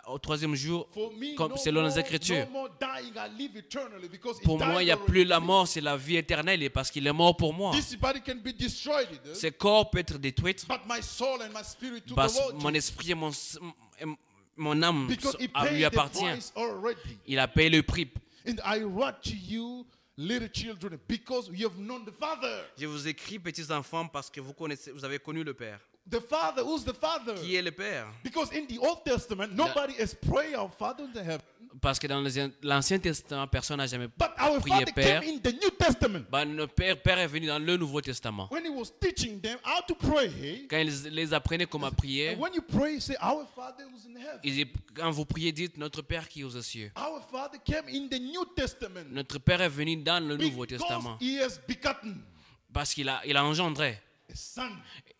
Speaker 2: au troisième jour,
Speaker 3: For me,
Speaker 2: comme
Speaker 3: no
Speaker 2: selon les
Speaker 3: more,
Speaker 2: Écritures.
Speaker 3: no more dying, I live eternally because he
Speaker 2: Pour moi, il n'y a
Speaker 3: died
Speaker 2: plus la
Speaker 3: already.
Speaker 2: mort, c'est la vie éternelle. Et parce qu'il est mort pour moi.
Speaker 3: This body can be destroyed,
Speaker 2: Ce corps peut être détruit.
Speaker 3: but my soul and my spirit to
Speaker 2: Parce
Speaker 3: the Lord.
Speaker 2: mon esprit et mon âme
Speaker 3: Because he
Speaker 2: lui
Speaker 3: paid the
Speaker 2: appartient.
Speaker 3: price already.
Speaker 2: Il a payé le prix.
Speaker 3: And I write to you, little children, because you have known the Father.
Speaker 2: Je vous écris, petits enfants, parce que vous avez connu le Père.
Speaker 3: The Father, who's the Father?
Speaker 2: Qui est le Père?
Speaker 3: Because in the Old Testament, nobody has prayed our Father in the heaven.
Speaker 2: Parce que dans l'Ancien Testament, personne n'a jamais
Speaker 3: But our
Speaker 2: prié
Speaker 3: Father
Speaker 2: Père.
Speaker 3: came in the New Testament.
Speaker 2: Notre Père est venu dans le Nouveau Testament.
Speaker 3: When he was teaching them how to pray,
Speaker 2: Quand ils les apprenaient comment prier,
Speaker 3: and when you pray, you say, Our Father who's in heaven.
Speaker 2: quand vous priez, dites Notre Père qui est aux cieux.
Speaker 3: Our Father came in the New Testament.
Speaker 2: Notre Père est venu dans le Nouveau
Speaker 3: Because
Speaker 2: Testament.
Speaker 3: he has begotten
Speaker 2: Parce qu'il a engendré
Speaker 3: a son.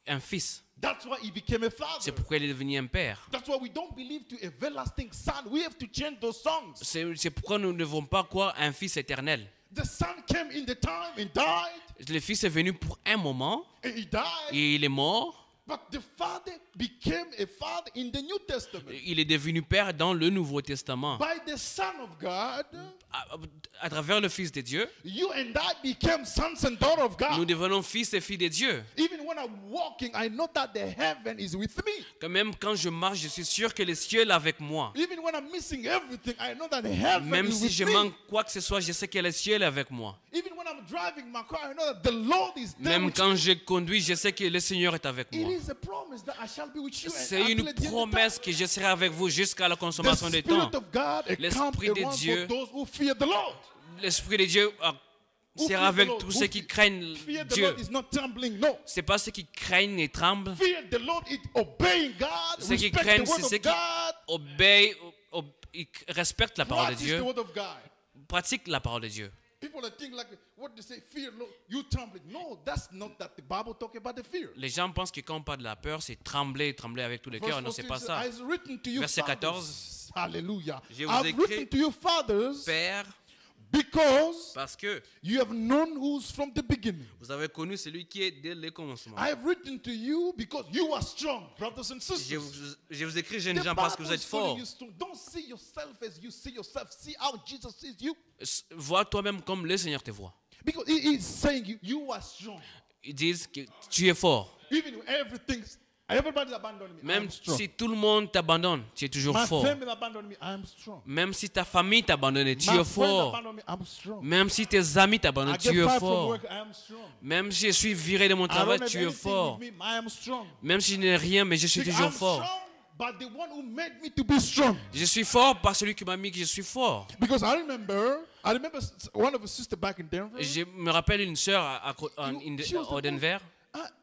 Speaker 2: un fils.
Speaker 3: That's why he became a father.
Speaker 2: C'est pourquoi il est devenu un père.
Speaker 3: That's why we don't believe to everlasting son. We have to change those songs.
Speaker 2: C'est pourquoi nous ne devons pas croire un fils éternel.
Speaker 3: The son came in the time and died,
Speaker 2: Le fils est venu pour un moment
Speaker 3: and he died.
Speaker 2: et il est mort.
Speaker 3: But the father became a father in the New Testament.
Speaker 2: Il est devenu père dans le Nouveau Testament.
Speaker 3: By the Son of God,
Speaker 2: À travers le Fils de Dieu,
Speaker 3: you and I became sons and daughters of
Speaker 2: nous
Speaker 3: God.
Speaker 2: devenons fils et filles de Dieu.
Speaker 3: Even when I'm walking, I know that the heaven is with me.
Speaker 2: Quand même quand je marche, je suis sûr que le ciel est avec moi.
Speaker 3: Even when I'm missing everything, I know that the heaven
Speaker 2: Même
Speaker 3: is
Speaker 2: si
Speaker 3: with
Speaker 2: je
Speaker 3: me.
Speaker 2: manque quoi que ce soit, je sais que le ciel est avec moi.
Speaker 3: Even when I'm driving my car, I know that the Lord is there
Speaker 2: Même
Speaker 3: with
Speaker 2: quand
Speaker 3: me.
Speaker 2: je conduis, je sais que le Seigneur est avec
Speaker 3: It
Speaker 2: moi.
Speaker 3: is a promise that I shall be with you.
Speaker 2: C'est
Speaker 3: until
Speaker 2: une
Speaker 3: the end of
Speaker 2: promesse
Speaker 3: time.
Speaker 2: que je serai avec vous jusqu'à la
Speaker 3: The
Speaker 2: consommation des temps.
Speaker 3: Spirit of God camp
Speaker 2: L'Esprit de
Speaker 3: around
Speaker 2: Dieu,
Speaker 3: for those who fear the Lord.
Speaker 2: L'Esprit de Dieu
Speaker 3: Who
Speaker 2: sera
Speaker 3: fear the
Speaker 2: avec
Speaker 3: Lord?
Speaker 2: tous
Speaker 3: Who
Speaker 2: ceux qui craignent
Speaker 3: Fear the
Speaker 2: Dieu.
Speaker 3: Lord is not trembling, no.
Speaker 2: C'est pas ceux qui craignent et tremblent.
Speaker 3: Fear the Lord is obeying God,
Speaker 2: Ceux qui
Speaker 3: respect
Speaker 2: craignent,
Speaker 3: the word
Speaker 2: c'est
Speaker 3: of
Speaker 2: ceux qui
Speaker 3: God,
Speaker 2: obéissent, ils respectent la parole de
Speaker 3: practice the
Speaker 2: Dieu,
Speaker 3: word of God.
Speaker 2: pratiquent la parole de Dieu.
Speaker 3: People think like, what they say, fear, no, you trembling. No, that's not that the Bible talking about the fear.
Speaker 2: Les gens pensent que quand on parle de la peur, c'est trembler, trembler avec tout le cœur. Non, c'est pas ça. Verset 14.
Speaker 3: Hallelujah.
Speaker 2: Je vous
Speaker 3: I've
Speaker 2: écris,
Speaker 3: written to your fathers
Speaker 2: Père,
Speaker 3: because
Speaker 2: parce que
Speaker 3: you have known who's from the beginning.
Speaker 2: vous avez connu celui qui est dès le commencement.
Speaker 3: I have written to you because you are strong, brothers and sisters.
Speaker 2: Je vous écris, jeunes
Speaker 3: The
Speaker 2: gens, parce que
Speaker 3: Bible
Speaker 2: vous êtes
Speaker 3: is calling
Speaker 2: forts.
Speaker 3: you strong. Don't see yourself as you see yourself. See how Jesus sees you.
Speaker 2: Vois toi-même comme le Seigneur te voit.
Speaker 3: Because he is saying you are strong.
Speaker 2: Ils disent que tu es fort.
Speaker 3: Even if everybody's abandoning me,
Speaker 2: Même
Speaker 3: I'm strong.
Speaker 2: si tout le monde t'abandonne, tu es toujours
Speaker 3: My
Speaker 2: fort.
Speaker 3: family abandoned me, I'm strong.
Speaker 2: Même si ta famille t'abandonne, tu
Speaker 3: My
Speaker 2: es
Speaker 3: friends
Speaker 2: fort.
Speaker 3: abandoned me, I'm strong.
Speaker 2: Même si tes amis
Speaker 3: I
Speaker 2: t'abandonnent,
Speaker 3: get
Speaker 2: tu es
Speaker 3: fired from
Speaker 2: fort.
Speaker 3: work, I'm strong.
Speaker 2: Même si je suis viré de mon
Speaker 3: I
Speaker 2: travail,
Speaker 3: don't have
Speaker 2: tu es
Speaker 3: anything
Speaker 2: fort.
Speaker 3: with me, I am strong.
Speaker 2: Même si je n'ai rien, mais je suis
Speaker 3: Because
Speaker 2: toujours
Speaker 3: I'm
Speaker 2: fort.
Speaker 3: strong, but the one who made me to be strong.
Speaker 2: Je suis fort par celui qui m'a mis que je suis fort.
Speaker 3: Because I remember one of the sisters back in Denver.
Speaker 2: Je me rappelle une sœur au Denver.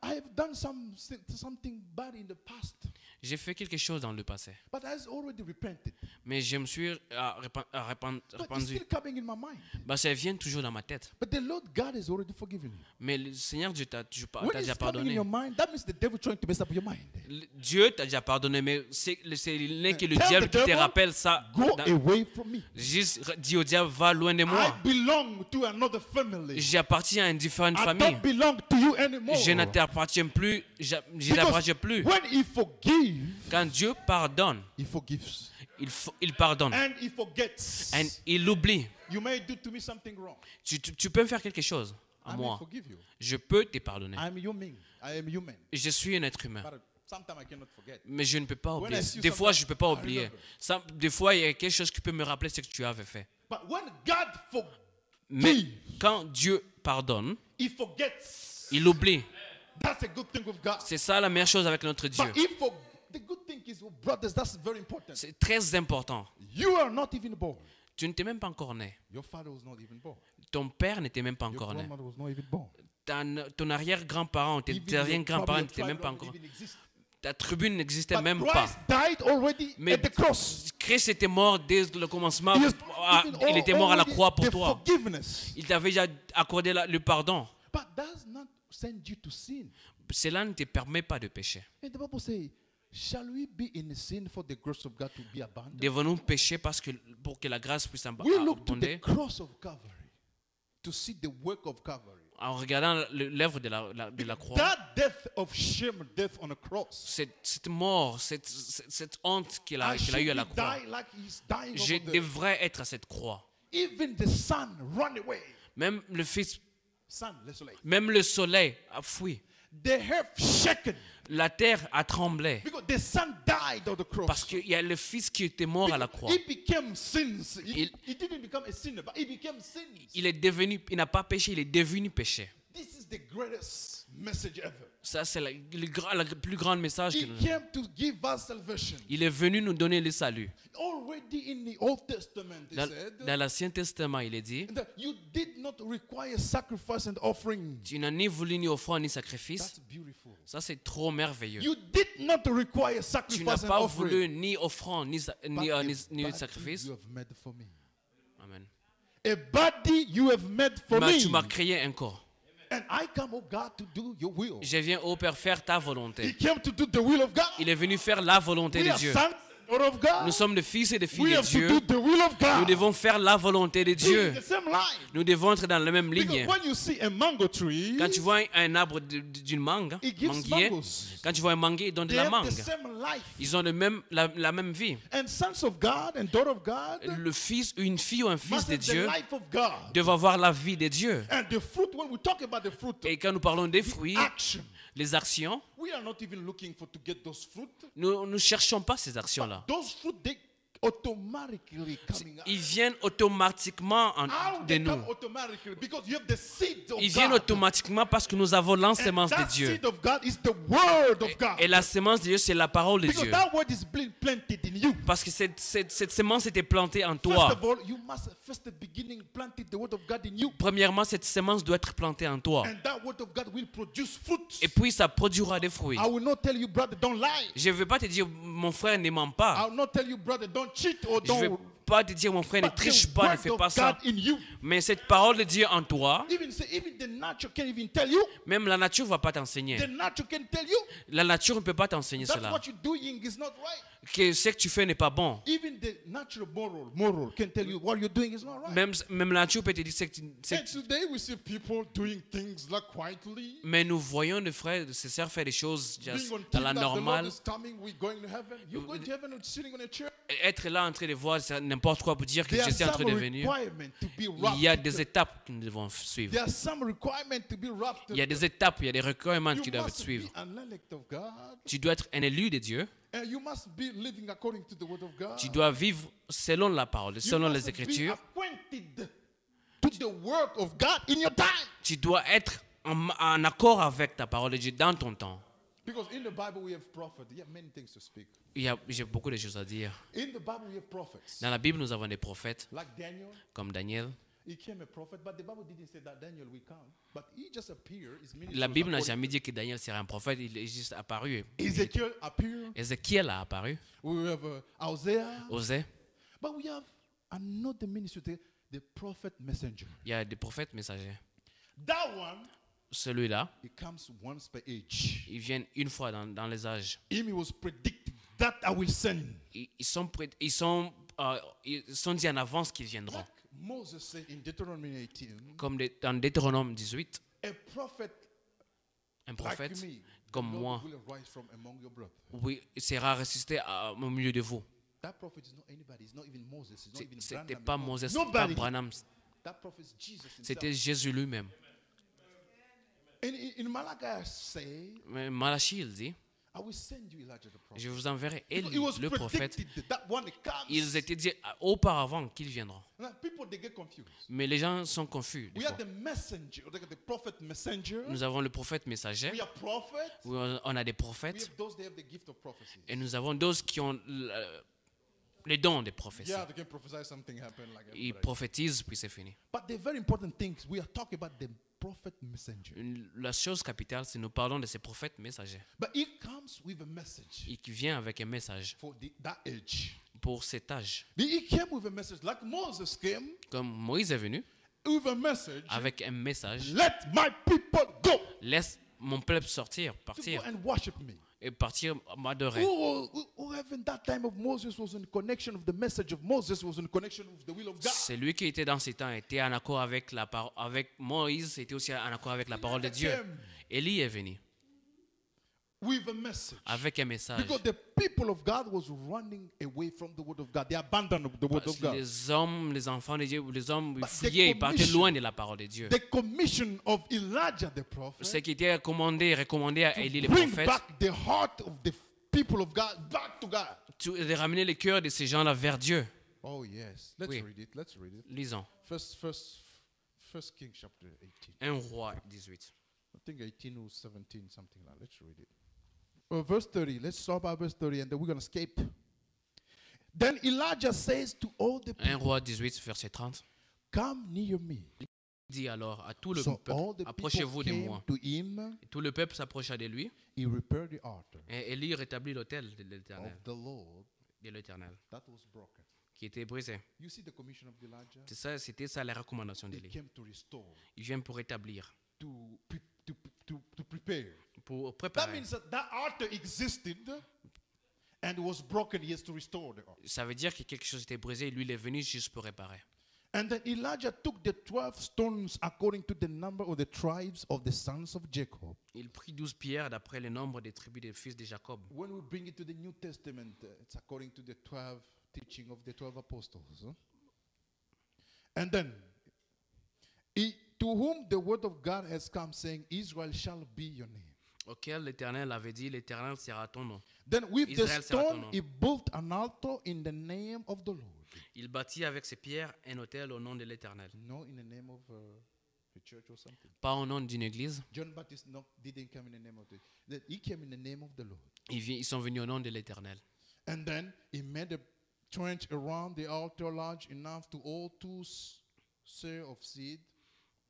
Speaker 3: I have done something bad in the past,
Speaker 2: J'ai fait quelque chose dans le passé.
Speaker 3: but I already repented.
Speaker 2: Mais je me suis
Speaker 3: But it's
Speaker 2: répandu.
Speaker 3: still coming in my mind.
Speaker 2: Bah, ça vient toujours dans ma tête.
Speaker 3: But the Lord God has already forgiven you.
Speaker 2: Mais le Seigneur Dieu t'a déjà
Speaker 3: When it's coming in
Speaker 2: pardonné.
Speaker 3: your mind, that means the devil trying to mess up your mind.
Speaker 2: Dieu t'a déjà pardonné, mais c'est n'est que le
Speaker 3: Tell
Speaker 2: diable
Speaker 3: the
Speaker 2: qui te
Speaker 3: devil,
Speaker 2: rappelle ça.
Speaker 3: Go away from me.
Speaker 2: Juste dis au diable, va loin de
Speaker 3: I
Speaker 2: moi.
Speaker 3: belong to another family.
Speaker 2: J'appartiens à une différente
Speaker 3: I
Speaker 2: famille.
Speaker 3: don't belong to you anymore.
Speaker 2: Je ne t'appartiens plus. Je
Speaker 3: Because
Speaker 2: t'appartiens plus.
Speaker 3: when he forgives,
Speaker 2: Quand Dieu pardonne,
Speaker 3: he forgives.
Speaker 2: il pardonne.
Speaker 3: And he forgets.
Speaker 2: Et il oublie.
Speaker 3: You may do to me something wrong.
Speaker 2: Tu peux me faire quelque chose à
Speaker 3: I may
Speaker 2: moi.
Speaker 3: forgive you.
Speaker 2: Je peux te pardonner.
Speaker 3: I am human.
Speaker 2: Je suis un être humain.
Speaker 3: But sometimes I cannot forget.
Speaker 2: Mais je ne peux pas
Speaker 3: When
Speaker 2: oublier.
Speaker 3: I see
Speaker 2: Des fois,
Speaker 3: something,
Speaker 2: je ne peux pas
Speaker 3: I
Speaker 2: oublier.
Speaker 3: remember.
Speaker 2: Des fois, il y a quelque chose qui peut me rappeler ce que tu avais fait.
Speaker 3: But when God
Speaker 2: Mais
Speaker 3: forgives,
Speaker 2: quand Dieu pardonne,
Speaker 3: he forgets.
Speaker 2: il oublie.
Speaker 3: That's a good thing with God.
Speaker 2: C'est ça la meilleure chose avec notre Dieu.
Speaker 3: But the good thing is, brothers, that's very important.
Speaker 2: C'est très important.
Speaker 3: You are not even born.
Speaker 2: Tu n'étais même pas encore né.
Speaker 3: Your father was not even born.
Speaker 2: Ton père n'était même pas
Speaker 3: Your
Speaker 2: encore né.
Speaker 3: grandmother was not even born.
Speaker 2: Ton arrière-grand-parent, tes
Speaker 3: Even your
Speaker 2: arrière-grands-parents
Speaker 3: probably
Speaker 2: n'étaient
Speaker 3: your
Speaker 2: même pas
Speaker 3: tribe don't
Speaker 2: encore.
Speaker 3: even exist.
Speaker 2: Ta tribune n'existait
Speaker 3: But
Speaker 2: même pas.
Speaker 3: Christ died already
Speaker 2: Mais
Speaker 3: at the cross.
Speaker 2: Christ était mort dès le commencement.
Speaker 3: He has given
Speaker 2: Il était mort à la
Speaker 3: already
Speaker 2: croix pour
Speaker 3: the
Speaker 2: toi.
Speaker 3: forgiveness.
Speaker 2: Il t'avait déjà accordé le pardon.
Speaker 3: But does not send you to sin.
Speaker 2: Cela ne te permet pas de pécher.
Speaker 3: And the Bible says, shall we be in sin for the grace of God to be abundant?
Speaker 2: Devons-nous pécher pour que la grâce puisse
Speaker 3: We look to the
Speaker 2: abonder?
Speaker 3: cross of Calvary to see the work of Calvary.
Speaker 2: En regardant l'œuvre de la croix,
Speaker 3: That death of shame, death on a cross.
Speaker 2: cette mort, cette honte qu'il a eu à la croix,
Speaker 3: Die like he's dying
Speaker 2: je
Speaker 3: over there.
Speaker 2: devrais être à cette croix.
Speaker 3: Even the sun run away.
Speaker 2: Même le Fils,
Speaker 3: Sun, le soleil.
Speaker 2: même le soleil a fui.
Speaker 3: The earth shaken
Speaker 2: La terre a tremblé
Speaker 3: because the son died on the cross.
Speaker 2: parce qu'il y a le Fils qui était mort à la croix.
Speaker 3: He became sins. He
Speaker 2: Il-
Speaker 3: didn't become a sinner, but he became sins.
Speaker 2: Il n'a pas péché, il est devenu péché.
Speaker 3: This is the greatest message ever.
Speaker 2: Ça, c'est le plus grand message que
Speaker 3: He
Speaker 2: nous avons.
Speaker 3: came to give us salvation.
Speaker 2: Il est venu nous donner le salut.
Speaker 3: Already in the Old Testament, he
Speaker 2: Dans
Speaker 3: said
Speaker 2: l'Ancien Testament, il est dit,
Speaker 3: that you did not require sacrifice and offering.
Speaker 2: tu n'as ni voulu ni offrande ni sacrifice.
Speaker 3: That's beautiful.
Speaker 2: Ça, c'est trop merveilleux.
Speaker 3: You did not require
Speaker 2: Tu n'as
Speaker 3: sacrifice and
Speaker 2: pas voulu
Speaker 3: offering.
Speaker 2: ni offrande ni
Speaker 3: But
Speaker 2: sacrifice.
Speaker 3: you have made for me.
Speaker 2: Amen.
Speaker 3: A body you have made for
Speaker 2: Mais
Speaker 3: me.
Speaker 2: tu m'as créé un corps.
Speaker 3: And I come, oh God, to do your will.
Speaker 2: Je viens au Père faire ta
Speaker 3: He
Speaker 2: volonté.
Speaker 3: came to do the will of God.
Speaker 2: Il est venu faire la volonté
Speaker 3: We
Speaker 2: de
Speaker 3: are
Speaker 2: Dieu.
Speaker 3: sons and daughters of God.
Speaker 2: Nous sommes les fils et les filles
Speaker 3: We
Speaker 2: de
Speaker 3: have to
Speaker 2: Dieu.
Speaker 3: do the will of God.
Speaker 2: Nous devons faire la volonté de
Speaker 3: Be in
Speaker 2: Dieu.
Speaker 3: the same line.
Speaker 2: Nous devons être dans la même
Speaker 3: Because
Speaker 2: ligne.
Speaker 3: when you see a mango tree,
Speaker 2: Quand tu vois un arbre d'une mangue,
Speaker 3: it gives
Speaker 2: manguier,
Speaker 3: mangoes.
Speaker 2: quand tu vois un manguier, il donne de
Speaker 3: They
Speaker 2: la
Speaker 3: have
Speaker 2: mangue.
Speaker 3: the same life.
Speaker 2: Ils ont la même vie.
Speaker 3: And sons of God and daughters of God
Speaker 2: Le fils, une fille ou un fils
Speaker 3: must
Speaker 2: de
Speaker 3: have the
Speaker 2: Dieu
Speaker 3: life of God.
Speaker 2: doivent avoir la vie de Dieu.
Speaker 3: And the fruit, when we talk about the fruit,
Speaker 2: Et quand nous parlons des fruits,
Speaker 3: action,
Speaker 2: les actions,
Speaker 3: we are not even looking for to get those fruit.
Speaker 2: nous ne cherchons pas ces actions-là.
Speaker 3: Those fruit, they automatically coming out.
Speaker 2: Ils viennent automatiquement
Speaker 3: How
Speaker 2: de
Speaker 3: they
Speaker 2: nous.
Speaker 3: come automatically? Because you have the seed of
Speaker 2: Ils viennent
Speaker 3: God.
Speaker 2: automatiquement parce que nous avons la
Speaker 3: And
Speaker 2: semence de
Speaker 3: that
Speaker 2: Dieu.
Speaker 3: seed of God is the word of God.
Speaker 2: Et la semence de Dieu, c'est la parole de
Speaker 3: Because
Speaker 2: Dieu.
Speaker 3: that word is being planted in you.
Speaker 2: Parce que cette semence était plantée en
Speaker 3: First
Speaker 2: toi.
Speaker 3: of all, you must first the beginning planted the word of God in you.
Speaker 2: Premièrement, cette semence doit être plantée en toi.
Speaker 3: And that word of God will produce fruit.
Speaker 2: Et puis, ça produira des fruits.
Speaker 3: I will not tell you, brother, don't lie.
Speaker 2: Je ne veux pas te dire, mon frère ne ment
Speaker 3: I
Speaker 2: pas.
Speaker 3: will not tell you, brother, don't cheat or
Speaker 2: Je ne veux
Speaker 3: don't
Speaker 2: pas te dire, mon frère, ne
Speaker 3: But
Speaker 2: triche
Speaker 3: the
Speaker 2: pas, ne
Speaker 3: word
Speaker 2: fais
Speaker 3: of
Speaker 2: pas ça.
Speaker 3: God in you.
Speaker 2: Mais cette parole de Dieu en toi,
Speaker 3: Even the nature can't even tell you.
Speaker 2: même la nature ne va pas t'enseigner.
Speaker 3: The nature can tell you.
Speaker 2: La nature ne peut pas t'enseigner
Speaker 3: That's
Speaker 2: cela.
Speaker 3: what you're doing is not right.
Speaker 2: Que ce que tu fais n'est pas bon.
Speaker 3: Even the natural moral can tell you what you're doing is not right.
Speaker 2: Même la nature peut te dire
Speaker 3: And today we see people doing things like quietly.
Speaker 2: mais nous voyons nos frères, nos sœurs faire des choses
Speaker 3: Being on
Speaker 2: dans
Speaker 3: TV
Speaker 2: la
Speaker 3: that the Lord
Speaker 2: normale.
Speaker 3: is coming, we're going to heaven. You're going to heaven and sitting on a chair.
Speaker 2: Être là en train de voir n'importe quoi pour dire que
Speaker 3: There
Speaker 2: je
Speaker 3: are
Speaker 2: suis en train
Speaker 3: some
Speaker 2: de venir.
Speaker 3: requirements to be
Speaker 2: Il y a
Speaker 3: wrapped.
Speaker 2: des étapes que nous devons suivre.
Speaker 3: There are some requirements to be wrapped.
Speaker 2: Il y a des étapes, il y a des requirements
Speaker 3: You
Speaker 2: qui doivent
Speaker 3: must
Speaker 2: suivre.
Speaker 3: be an elect of God.
Speaker 2: Tu dois être un élu de Dieu.
Speaker 3: And you must be living according to the word of God.
Speaker 2: Tu dois vivre selon la parole,
Speaker 3: You
Speaker 2: selon
Speaker 3: must
Speaker 2: les Écritures.
Speaker 3: be acquainted to the work of God in your time.
Speaker 2: Tu dois être en accord avec ta parole de Dieu dans ton temps.
Speaker 3: Because in the Bible we have prophets. You have many things to speak.
Speaker 2: J'ai beaucoup de choses à dire.
Speaker 3: In the Bible we have prophets.
Speaker 2: Dans la Bible, nous avons des prophètes
Speaker 3: Like Daniel.
Speaker 2: comme Daniel.
Speaker 3: He came a prophet, but the Bible didn't say that Daniel will come. But he just appeared. His ministry
Speaker 2: La
Speaker 3: was
Speaker 2: Bible n'a
Speaker 3: according-
Speaker 2: jamais dit que Daniel serait un prophète, il est juste apparu.
Speaker 3: Ezekiel appeared.
Speaker 2: Ézéchiel a apparu,
Speaker 3: We have Hosea.
Speaker 2: Osée.
Speaker 3: But we have another ministry, the prophet messenger.
Speaker 2: Il y a des prophètes messagers.
Speaker 3: That one,
Speaker 2: Celui-là,
Speaker 3: he comes once per age.
Speaker 2: ils viennent une fois dans les âges.
Speaker 3: Him, he was predicted that I will send.
Speaker 2: Ils sont dit en avance qu'ils viendront.
Speaker 3: Like Moses said in Deuteronomy 18,
Speaker 2: Comme dans Deutéronome 18,
Speaker 3: a prophet
Speaker 2: un
Speaker 3: like
Speaker 2: prophète
Speaker 3: me,
Speaker 2: comme
Speaker 3: the
Speaker 2: moi,
Speaker 3: Lord will arise from among your brothers.
Speaker 2: oui, sera ressuscité au milieu de vous.
Speaker 3: That prophet is not anybody. It's not even Moses. It's not even
Speaker 2: C'était
Speaker 3: Branham.
Speaker 2: pas
Speaker 3: it's not-
Speaker 2: Moses, pas
Speaker 3: Nobody.
Speaker 2: Branham,
Speaker 3: That prophet is Jesus himself.
Speaker 2: c'était Jésus lui-même.
Speaker 3: And in Malachi say,
Speaker 2: Mais Malachie, il dit,
Speaker 3: I will send you Elijah the prophet.
Speaker 2: je vous enverrai
Speaker 3: It
Speaker 2: Élie,
Speaker 3: was
Speaker 2: le prophète.
Speaker 3: predicted that one that comes.
Speaker 2: Ils étaient dit auparavant qu'ils viendront.
Speaker 3: Now, people, they get confused.
Speaker 2: Mais les gens sont confus. des
Speaker 3: We have
Speaker 2: fois.
Speaker 3: the messenger, the prophet messenger.
Speaker 2: Nous avons le prophète messager,
Speaker 3: We have prophets.
Speaker 2: où on a des
Speaker 3: We
Speaker 2: prophètes,
Speaker 3: have those that have the gift of prophecy.
Speaker 2: et nous avons d'autres qui ont les dons des prophéties.
Speaker 3: Yeah, they can prophesy something happen like
Speaker 2: Ils
Speaker 3: everybody.
Speaker 2: prophétisent, puis c'est fini.
Speaker 3: But the very important things we are talking about the prophet messenger.
Speaker 2: La chose capitale, c'est nous parlons de ces prophètes messagers.
Speaker 3: But he comes with a message
Speaker 2: Et qui vient avec un message
Speaker 3: for that age.
Speaker 2: pour cet âge.
Speaker 3: He came with a message like Moses came
Speaker 2: Comme Moïse est venu
Speaker 3: with a message.
Speaker 2: avec un message,
Speaker 3: Let my people go.
Speaker 2: laisse mon peuple sortir,
Speaker 3: To go
Speaker 2: partir,
Speaker 3: and worship me.
Speaker 2: et partir m'adorer.
Speaker 3: Who in that time of Moses was in connection of the message of Moses was in connection with the will of God.
Speaker 2: Celui qui était dans ces temps était en accord avec la parole, avec Moïse, était aussi en accord avec la parole de Dieu. Élie est venu
Speaker 3: With a message.
Speaker 2: avec un message.
Speaker 3: Because the people of God was running away from the word of God. They abandoned the word of God.
Speaker 2: Les hommes, les enfants de Dieu, les hommes
Speaker 3: But
Speaker 2: fuyaient, ils
Speaker 3: the
Speaker 2: partaient
Speaker 3: commission-
Speaker 2: loin de la parole de Dieu.
Speaker 3: The commission of Elijah the prophet
Speaker 2: Ce qui était recommandé à Élie le
Speaker 3: bring
Speaker 2: prophète,
Speaker 3: back the heart of the people of God back to God.
Speaker 2: de ramener le cœur de ces gens-là vers Dieu.
Speaker 3: Oh yes. Let's
Speaker 2: Oui.
Speaker 3: read it. Let's read it.
Speaker 2: Lisons.
Speaker 3: First King chapter 18.
Speaker 2: 1 Roi 18.
Speaker 3: I think 18 or 17, something like that. Let's read it. Verse 30. Let's start by verse 30 and then we're going to escape. Then Elijah says to all the
Speaker 2: 1
Speaker 3: people,
Speaker 2: Roi 18, verset 30.
Speaker 3: come near me.
Speaker 2: Il dit alors à tout le
Speaker 3: So all
Speaker 2: peuple,
Speaker 3: the
Speaker 2: approchez-vous
Speaker 3: people
Speaker 2: de
Speaker 3: came
Speaker 2: moi.
Speaker 3: to him.
Speaker 2: Et tout le peuple s'approcha de lui.
Speaker 3: He repaired the altar
Speaker 2: Et Élie rétablit l'autel de l'Éternel,
Speaker 3: of the Lord
Speaker 2: that
Speaker 3: that was broken.
Speaker 2: qui était brisé.
Speaker 3: You see the commission of Elijah?
Speaker 2: C'était ça la recommandation
Speaker 3: He
Speaker 2: d'Élie.
Speaker 3: came to restore,
Speaker 2: Il vient pour rétablir,
Speaker 3: to prepare.
Speaker 2: pour
Speaker 3: That
Speaker 2: préparer.
Speaker 3: means that altar existed and was broken. He has to restore the altar.
Speaker 2: Ça veut dire que quelque chose était brisé et lui il est venu juste pour réparer.
Speaker 3: And then Elijah took the 12 stones according to the number of the tribes of the sons of Jacob.
Speaker 2: Il prit 12 pierres d'après le nombre des tribus des fils de Jacob.
Speaker 3: When we bring it to the New Testament, it's according to the 12 teaching of the 12 apostles. And then, to whom the word of God has come, saying, Israel shall be your name.
Speaker 2: Auquel l'Éternel avait dit, l'Éternel sera ton nom.
Speaker 3: Then with the
Speaker 2: Israel sera ton
Speaker 3: stone,
Speaker 2: nom.
Speaker 3: he built an altar in the name of the Lord.
Speaker 2: Il bâtit avec ses pierres un autel au nom de l'Éternel.
Speaker 3: No, in the name of a church or something.
Speaker 2: Pas au nom d'une église.
Speaker 3: John Baptist didn't come in the name of he came in the name of the Lord.
Speaker 2: Ils sont venus au nom de l'Éternel.
Speaker 3: And then he made a trench around the altar large enough to all 2 seah of seed.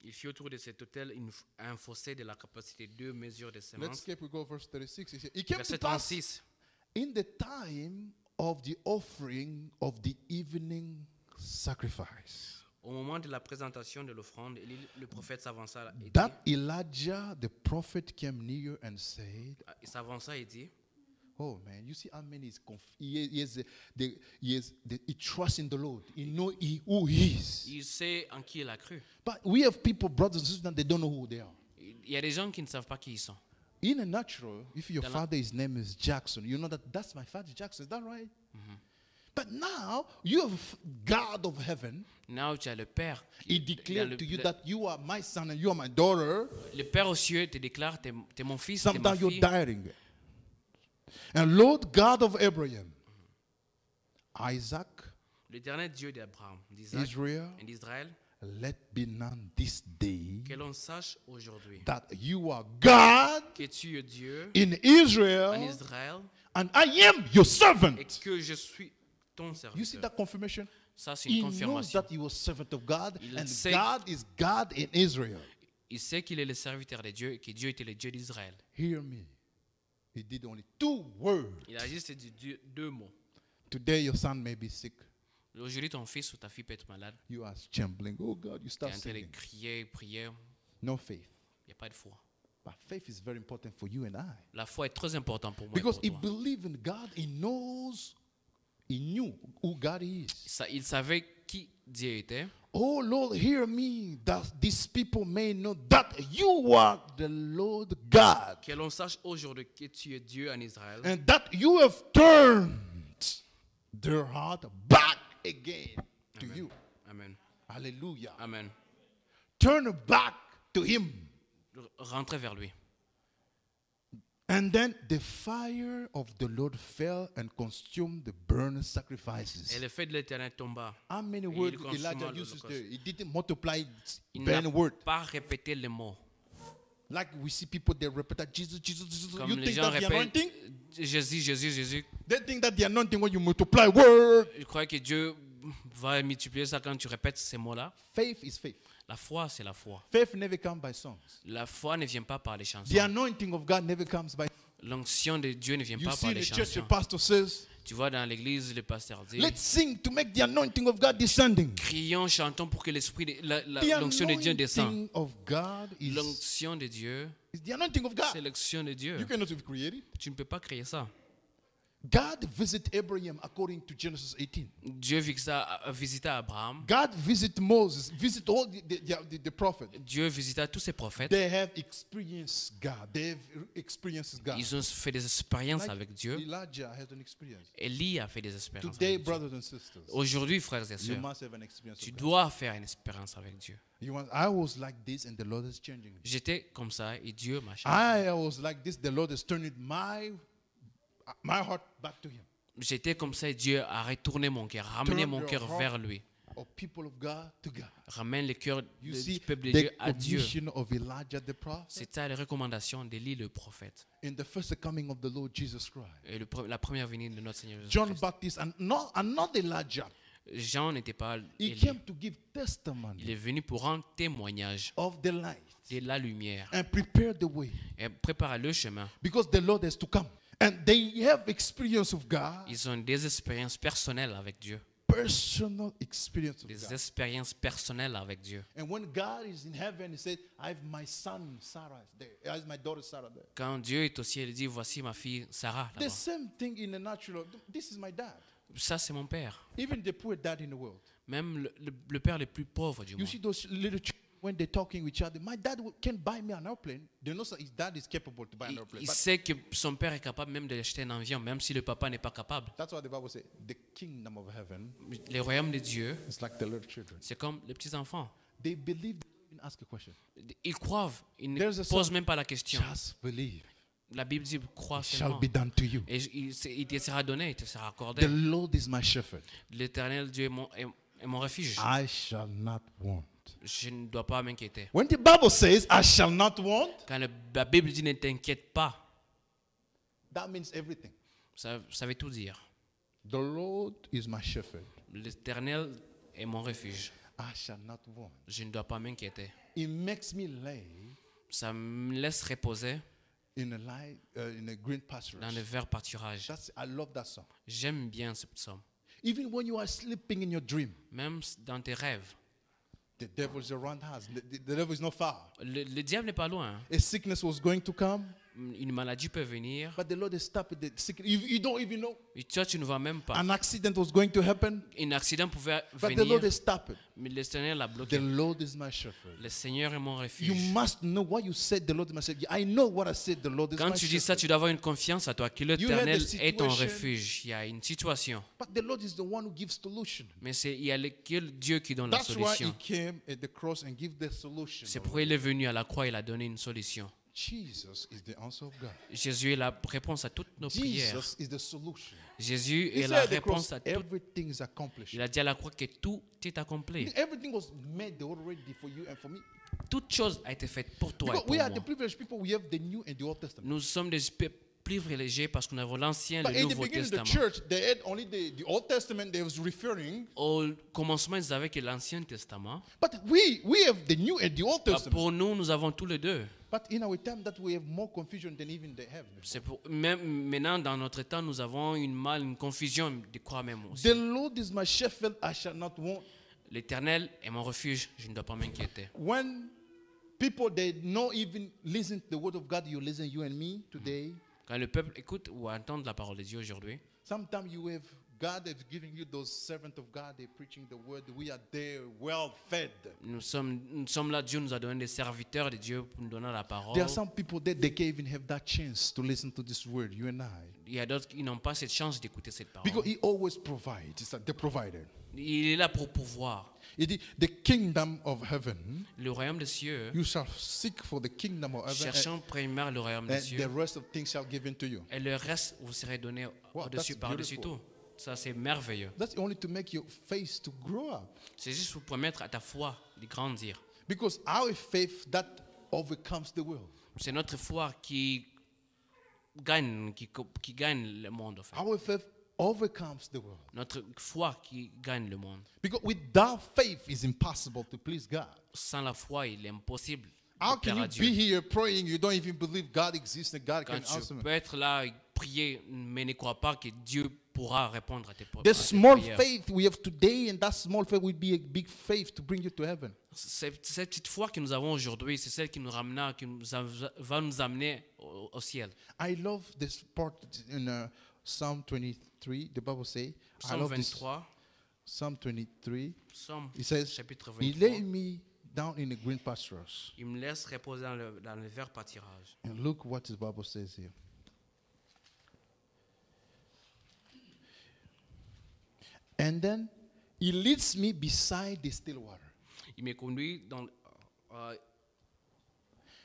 Speaker 2: Il fit autour de cet autel un fossé de la capacité de 2 mesures de
Speaker 3: Let's
Speaker 2: semences.
Speaker 3: skip, we go verse 36. He said, it came
Speaker 2: Verset
Speaker 3: to pass
Speaker 2: 36.
Speaker 3: in the time of the offering of the evening sacrifice.
Speaker 2: Au moment de la présentation de l'offrande, le prophète s'avança et dit,
Speaker 3: That Elijah, the prophet, came near and said,
Speaker 2: il s'avança et dit,
Speaker 3: "Oh man, you see how many he trusts in the Lord. He know who he is.
Speaker 2: il sait en qui il a cru.
Speaker 3: But we have people, brothers and sisters, they don't know who they are.
Speaker 2: Il y a des gens qui ne savent pas qui ils sont.
Speaker 3: In a natural, if your
Speaker 2: Dans la-
Speaker 3: father, his name is Jackson, you know that's my father Jackson. Is that right? But now you have God of heaven.
Speaker 2: Là où tu as le Père,
Speaker 3: He
Speaker 2: dans
Speaker 3: declared to you that you are my son and you are my daughter.
Speaker 2: le Père aux cieux te déclare, t'es mon fils, t'es ma
Speaker 3: Sometimes you're
Speaker 2: fille.
Speaker 3: dying. And Lord God of Abraham, Isaac,
Speaker 2: L'Éternel Dieu d'Abraham, d'Isaac
Speaker 3: Israel,
Speaker 2: et d'Israël,
Speaker 3: let be known this day
Speaker 2: que l'on sache aujourd'hui
Speaker 3: that you are God
Speaker 2: que tu es Dieu
Speaker 3: in
Speaker 2: en
Speaker 3: Israel
Speaker 2: Israël
Speaker 3: and I am your servant.
Speaker 2: et que je suis ton
Speaker 3: You see
Speaker 2: serviteur.
Speaker 3: that confirmation?
Speaker 2: Ça, c'est
Speaker 3: He
Speaker 2: une
Speaker 3: knows
Speaker 2: confirmation.
Speaker 3: that he was servant of God
Speaker 2: Il
Speaker 3: and
Speaker 2: sait-
Speaker 3: God is God in Israel.
Speaker 2: Il sait qu'il est le serviteur de Dieu et que Dieu était le Dieu d'Israël.
Speaker 3: Hear me. He did only 2 words.
Speaker 2: Il a juste dit deux mots.
Speaker 3: Today your son may be sick.
Speaker 2: Aujourd'hui, ton fils ou ta fille peut être malade.
Speaker 3: You are trembling. Oh God, you
Speaker 2: Tu es
Speaker 3: start
Speaker 2: en train de
Speaker 3: singing.
Speaker 2: crier, prier.
Speaker 3: No faith.
Speaker 2: Il n'y a pas de foi.
Speaker 3: But faith is very important for you and I.
Speaker 2: La foi est très importante pour moi et
Speaker 3: Because
Speaker 2: pour
Speaker 3: he
Speaker 2: toi.
Speaker 3: believed in God. He knew who God is.
Speaker 2: Il savait qui Dieu était.
Speaker 3: Oh Lord, hear me, that these people may know that you are the Lord God,
Speaker 2: Que l'on sache aujourd'hui que tu es Dieu en Israël.
Speaker 3: and that you have turned their heart back again to you.
Speaker 2: Amen.
Speaker 3: Hallelujah.
Speaker 2: Amen.
Speaker 3: Turn back to him.
Speaker 2: Rentrez vers lui.
Speaker 3: And then the fire of the Lord fell and consumed the burnt sacrifices.
Speaker 2: Et le feu de l'Éternel tomba.
Speaker 3: How many
Speaker 2: Et
Speaker 3: words
Speaker 2: il consuma
Speaker 3: Elijah uses
Speaker 2: l'Holocauste.
Speaker 3: there? He didn't multiply
Speaker 2: Il n'a
Speaker 3: burn word.
Speaker 2: pas répété les mots.
Speaker 3: Like we see people, they repeat that Jesus, Jesus, Jesus.
Speaker 2: Comme
Speaker 3: You
Speaker 2: les
Speaker 3: think
Speaker 2: gens
Speaker 3: that the
Speaker 2: répètent
Speaker 3: anointing?
Speaker 2: Jésus, Jésus, Jésus.
Speaker 3: They think that the anointing when you multiply word.
Speaker 2: Je crois que Dieu va multiplier ça quand tu répètes ces mots-là.
Speaker 3: Faith is faith.
Speaker 2: La foi, c'est la foi.
Speaker 3: Faith never comes by songs.
Speaker 2: La foi ne vient pas par les chansons.
Speaker 3: The anointing of God never comes by.
Speaker 2: L'onction de Dieu ne vient
Speaker 3: You
Speaker 2: pas
Speaker 3: see
Speaker 2: par
Speaker 3: in
Speaker 2: les
Speaker 3: the church, the
Speaker 2: chansons.
Speaker 3: pastor says,
Speaker 2: Tu vois, dans l'église, le pasteur dit,
Speaker 3: let's sing to make the anointing of God descending.
Speaker 2: crions, chantons pour que l'esprit,
Speaker 3: The
Speaker 2: l'onction de Dieu descende.
Speaker 3: anointing of God is
Speaker 2: L'onction de Dieu,
Speaker 3: the anointing of
Speaker 2: c'est
Speaker 3: God.
Speaker 2: l'onction de Dieu.
Speaker 3: You cannot recreate it.
Speaker 2: Tu ne peux pas créer ça.
Speaker 3: God visited Abraham according to Genesis 18.
Speaker 2: Dieu visita Abraham.
Speaker 3: God visited Moses, visit all the prophets.
Speaker 2: Dieu visita tous ses prophètes.
Speaker 3: They have experienced God. They have experienced God.
Speaker 2: Ils ont fait des expériences
Speaker 3: Like
Speaker 2: avec Dieu.
Speaker 3: Elijah has an experience.
Speaker 2: Élie a fait des expériences
Speaker 3: Today,
Speaker 2: avec Dieu.
Speaker 3: brothers and sisters,
Speaker 2: Aujourd'hui, frères et
Speaker 3: you
Speaker 2: sœurs,
Speaker 3: must have an experience.
Speaker 2: tu
Speaker 3: Of God.
Speaker 2: dois faire une expérience avec Dieu.
Speaker 3: I was like this, and the Lord is changing me.
Speaker 2: J'étais comme ça et Dieu m'a changé.
Speaker 3: I was like this. The Lord is turning my heart back to Him.
Speaker 2: J'étais comme ça et Dieu a retourné mon cœur, ramené
Speaker 3: Turn
Speaker 2: mon
Speaker 3: your
Speaker 2: cœur
Speaker 3: heart
Speaker 2: vers lui.
Speaker 3: Of people of God to God.
Speaker 2: Ramène le cœur
Speaker 3: You
Speaker 2: du
Speaker 3: see
Speaker 2: peuple de
Speaker 3: the
Speaker 2: Dieu à Dieu.
Speaker 3: commission of Elijah the prophet
Speaker 2: C'est ça les recommandations d'Élie le prophète.
Speaker 3: in the first coming of the Lord Jesus Christ.
Speaker 2: Et la première venue de notre Seigneur
Speaker 3: John
Speaker 2: Jésus-Christ.
Speaker 3: Baptist and not Elijah.
Speaker 2: Jean n'était pas
Speaker 3: He
Speaker 2: Élie.
Speaker 3: came to give
Speaker 2: Il
Speaker 3: testimony
Speaker 2: est venu pour rendre témoignage
Speaker 3: of the light
Speaker 2: de la lumière
Speaker 3: and prepare the way
Speaker 2: et préparer le chemin.
Speaker 3: because the Lord has to come. And they have experience of God,
Speaker 2: Ils ont des expériences personnelles avec Dieu.
Speaker 3: personal experience of
Speaker 2: Des
Speaker 3: God.
Speaker 2: expériences personnelles avec Dieu.
Speaker 3: And when God is in heaven, He said, I have my son Sarah there. I have my daughter Sarah there.
Speaker 2: Quand Dieu est au ciel, il dit, voici ma fille Sarah
Speaker 3: The
Speaker 2: là-bas.
Speaker 3: same thing in the natural. This is my dad.
Speaker 2: Ça, c'est mon père.
Speaker 3: Even the poor dad in the world.
Speaker 2: Même le père le plus pauvre du
Speaker 3: You
Speaker 2: monde.
Speaker 3: see those little children when they're talking with each other. My dad can buy me an airplane. They know his dad is capable to buy an airplane.
Speaker 2: Il
Speaker 3: But
Speaker 2: sait que son père est capable même de l'acheter un avion, même si le papa n'est pas capable.
Speaker 3: that's what the Bible says. The kingdom of heaven
Speaker 2: Les royaumes de Dieu,
Speaker 3: is like the little children.
Speaker 2: c'est comme les petits enfants.
Speaker 3: They believe. They don't even ask a question.
Speaker 2: Ils croient, ils ne
Speaker 3: There's a
Speaker 2: posent
Speaker 3: song.
Speaker 2: même pas la question.
Speaker 3: Just believe.
Speaker 2: La Bible dit crois
Speaker 3: It shall
Speaker 2: seulement.
Speaker 3: be done to you.
Speaker 2: Et il te sera donné, il te sera
Speaker 3: The
Speaker 2: accordé.
Speaker 3: Lord is my shepherd.
Speaker 2: L'Éternel Dieu est mon refuge.
Speaker 3: I shall not want.
Speaker 2: Je ne dois pas m'inquiéter.
Speaker 3: When the Bible says, I shall not want,
Speaker 2: Quand la Bible dit ne t'inquiète pas,
Speaker 3: that means everything.
Speaker 2: ça veut tout dire.
Speaker 3: The Lord is my shepherd.
Speaker 2: L'Éternel est mon refuge.
Speaker 3: I shall not want.
Speaker 2: Je ne dois pas m'inquiéter.
Speaker 3: It makes me lay
Speaker 2: Ça me laisse reposer
Speaker 3: in a green pasture.
Speaker 2: dans le vert pâturage.
Speaker 3: I love that song.
Speaker 2: J'aime bien ce psaume.
Speaker 3: Even when you are sleeping in your dream,
Speaker 2: Même dans tes rêves.
Speaker 3: the devil is around us. The devil is not far.
Speaker 2: Le diable n'est pas loin.
Speaker 3: A sickness was going to come,
Speaker 2: Une maladie peut venir.
Speaker 3: but the Lord has stopped the sickness. You don't even know.
Speaker 2: Et toi, tu ne vois même pas.
Speaker 3: An accident was going to happen,
Speaker 2: Un accident pouvait
Speaker 3: but the
Speaker 2: venir,
Speaker 3: Lord has stopped it.
Speaker 2: mais le Seigneur l'a
Speaker 3: The
Speaker 2: bloqué.
Speaker 3: Lord is my shepherd.
Speaker 2: Le Seigneur est mon
Speaker 3: You
Speaker 2: refuge.
Speaker 3: must know why you said the Lord is my shepherd. I know what I said. The Lord is
Speaker 2: Quand
Speaker 3: my
Speaker 2: tu dis ça,
Speaker 3: shepherd.
Speaker 2: tu dois avoir une confiance à toi, que
Speaker 3: You have
Speaker 2: l'Éternel
Speaker 3: the
Speaker 2: est ton
Speaker 3: situation.
Speaker 2: refuge. Il y a une situation,
Speaker 3: But the Lord is the one who gives solution.
Speaker 2: mais il y a que Dieu qui donne la
Speaker 3: That's why He
Speaker 2: solution.
Speaker 3: came at the cross and give the solution.
Speaker 2: C'est pourquoi il est venu à la croix, il a donné une solution.
Speaker 3: Jesus is the answer of God.
Speaker 2: Jésus est la réponse à toutes nos prières.
Speaker 3: Jesus is the solution.
Speaker 2: Jésus
Speaker 3: He
Speaker 2: est
Speaker 3: said
Speaker 2: la
Speaker 3: at the
Speaker 2: réponse
Speaker 3: cross,
Speaker 2: à tout.
Speaker 3: everything is accomplished.
Speaker 2: Il a dit à la croix que tout est accompli.
Speaker 3: Everything was made already for you and for me.
Speaker 2: Toute chose a été faite pour toi et
Speaker 3: Because
Speaker 2: pour
Speaker 3: we are the
Speaker 2: moi.
Speaker 3: privileged people. We have the New and the Old Testament.
Speaker 2: Nous sommes des privilégiés parce que nous avons l'Ancien et
Speaker 3: But
Speaker 2: le
Speaker 3: in the
Speaker 2: Nouveau
Speaker 3: beginning of the
Speaker 2: Testament.
Speaker 3: church, they had only the Old Testament they was referring.
Speaker 2: Au commencement, ils avaient que l'Ancien Testament.
Speaker 3: But we have the New and the Old
Speaker 2: Bah,
Speaker 3: Testament.
Speaker 2: pour nous, nous avons tous les deux.
Speaker 3: But in our time, that we have more confusion than even they have.
Speaker 2: C'est même maintenant, dans notre temps, nous avons une confusion de quoi même aussi.
Speaker 3: The Lord is my shepherd; I shall not want.
Speaker 2: L'Éternel est mon refuge, je ne dois pas m'inquiéter.
Speaker 3: When people they not even listen to the word of God, you listen, you and me today.
Speaker 2: Quand le peuple écoute ou entend la parole de Dieu aujourd'hui,
Speaker 3: Sometimes you have God has given you those servants of God. They're preaching the word. We are there, well fed.
Speaker 2: nous sommes là, Dieu nous a donné des serviteurs de Dieu pour nous donner la parole.
Speaker 3: There are some people that they can't even have that chance to listen to this word. You and I,
Speaker 2: Il y a d'autres qui n'ont pas cette chance d'écouter cette parole.
Speaker 3: because He always provides. It's like the provider.
Speaker 2: Il est là pour pouvoir.
Speaker 3: It is the kingdom of heaven.
Speaker 2: Le royaume des cieux,
Speaker 3: You shall seek for the kingdom of heaven,
Speaker 2: cherchons premièrement le royaume des
Speaker 3: and the
Speaker 2: cieux,
Speaker 3: rest of things shall give into you.
Speaker 2: et le reste vous serez donné
Speaker 3: Wow,
Speaker 2: au-dessus,
Speaker 3: that's
Speaker 2: par-dessus
Speaker 3: beautiful.
Speaker 2: tout. Ça, c'est merveilleux.
Speaker 3: That's only to make your faith to grow up.
Speaker 2: C'est juste pour permettre à ta foi de grandir.
Speaker 3: Because our faith that overcomes the world.
Speaker 2: C'est notre foi qui gagne le monde. En fait.
Speaker 3: Our faith overcomes the world.
Speaker 2: Notre foi qui gagne le monde.
Speaker 3: Because without faith, it's impossible to please God.
Speaker 2: Sans la foi, il est impossible
Speaker 3: How
Speaker 2: de plaire
Speaker 3: can
Speaker 2: à
Speaker 3: you
Speaker 2: Dieu.
Speaker 3: be here praying? You don't even believe God exists and God
Speaker 2: Quand
Speaker 3: can answer
Speaker 2: tu
Speaker 3: me.
Speaker 2: peux être là et prier, mais ne crois pas que Dieu pourra répondre à tes
Speaker 3: The
Speaker 2: à tes
Speaker 3: small
Speaker 2: prières.
Speaker 3: faith we have today, and that small faith will be a big faith to bring you to heaven.
Speaker 2: Cette petite foi que nous avons aujourd'hui, c'est celle qui nous ramena, va nous amener au ciel.
Speaker 3: I love this part in Psalm 23. The Bible says, I
Speaker 2: Psaume
Speaker 3: love this.
Speaker 2: 23,
Speaker 3: Psalm 23.
Speaker 2: Psaume
Speaker 3: It says,
Speaker 2: chapitre
Speaker 3: He
Speaker 2: 23.
Speaker 3: lay me down in the green pastures.
Speaker 2: Il me laisse reposer dans le vert pâturage.
Speaker 3: And look what the Bible says here. And then He leads me beside the still water.
Speaker 2: Il me conduit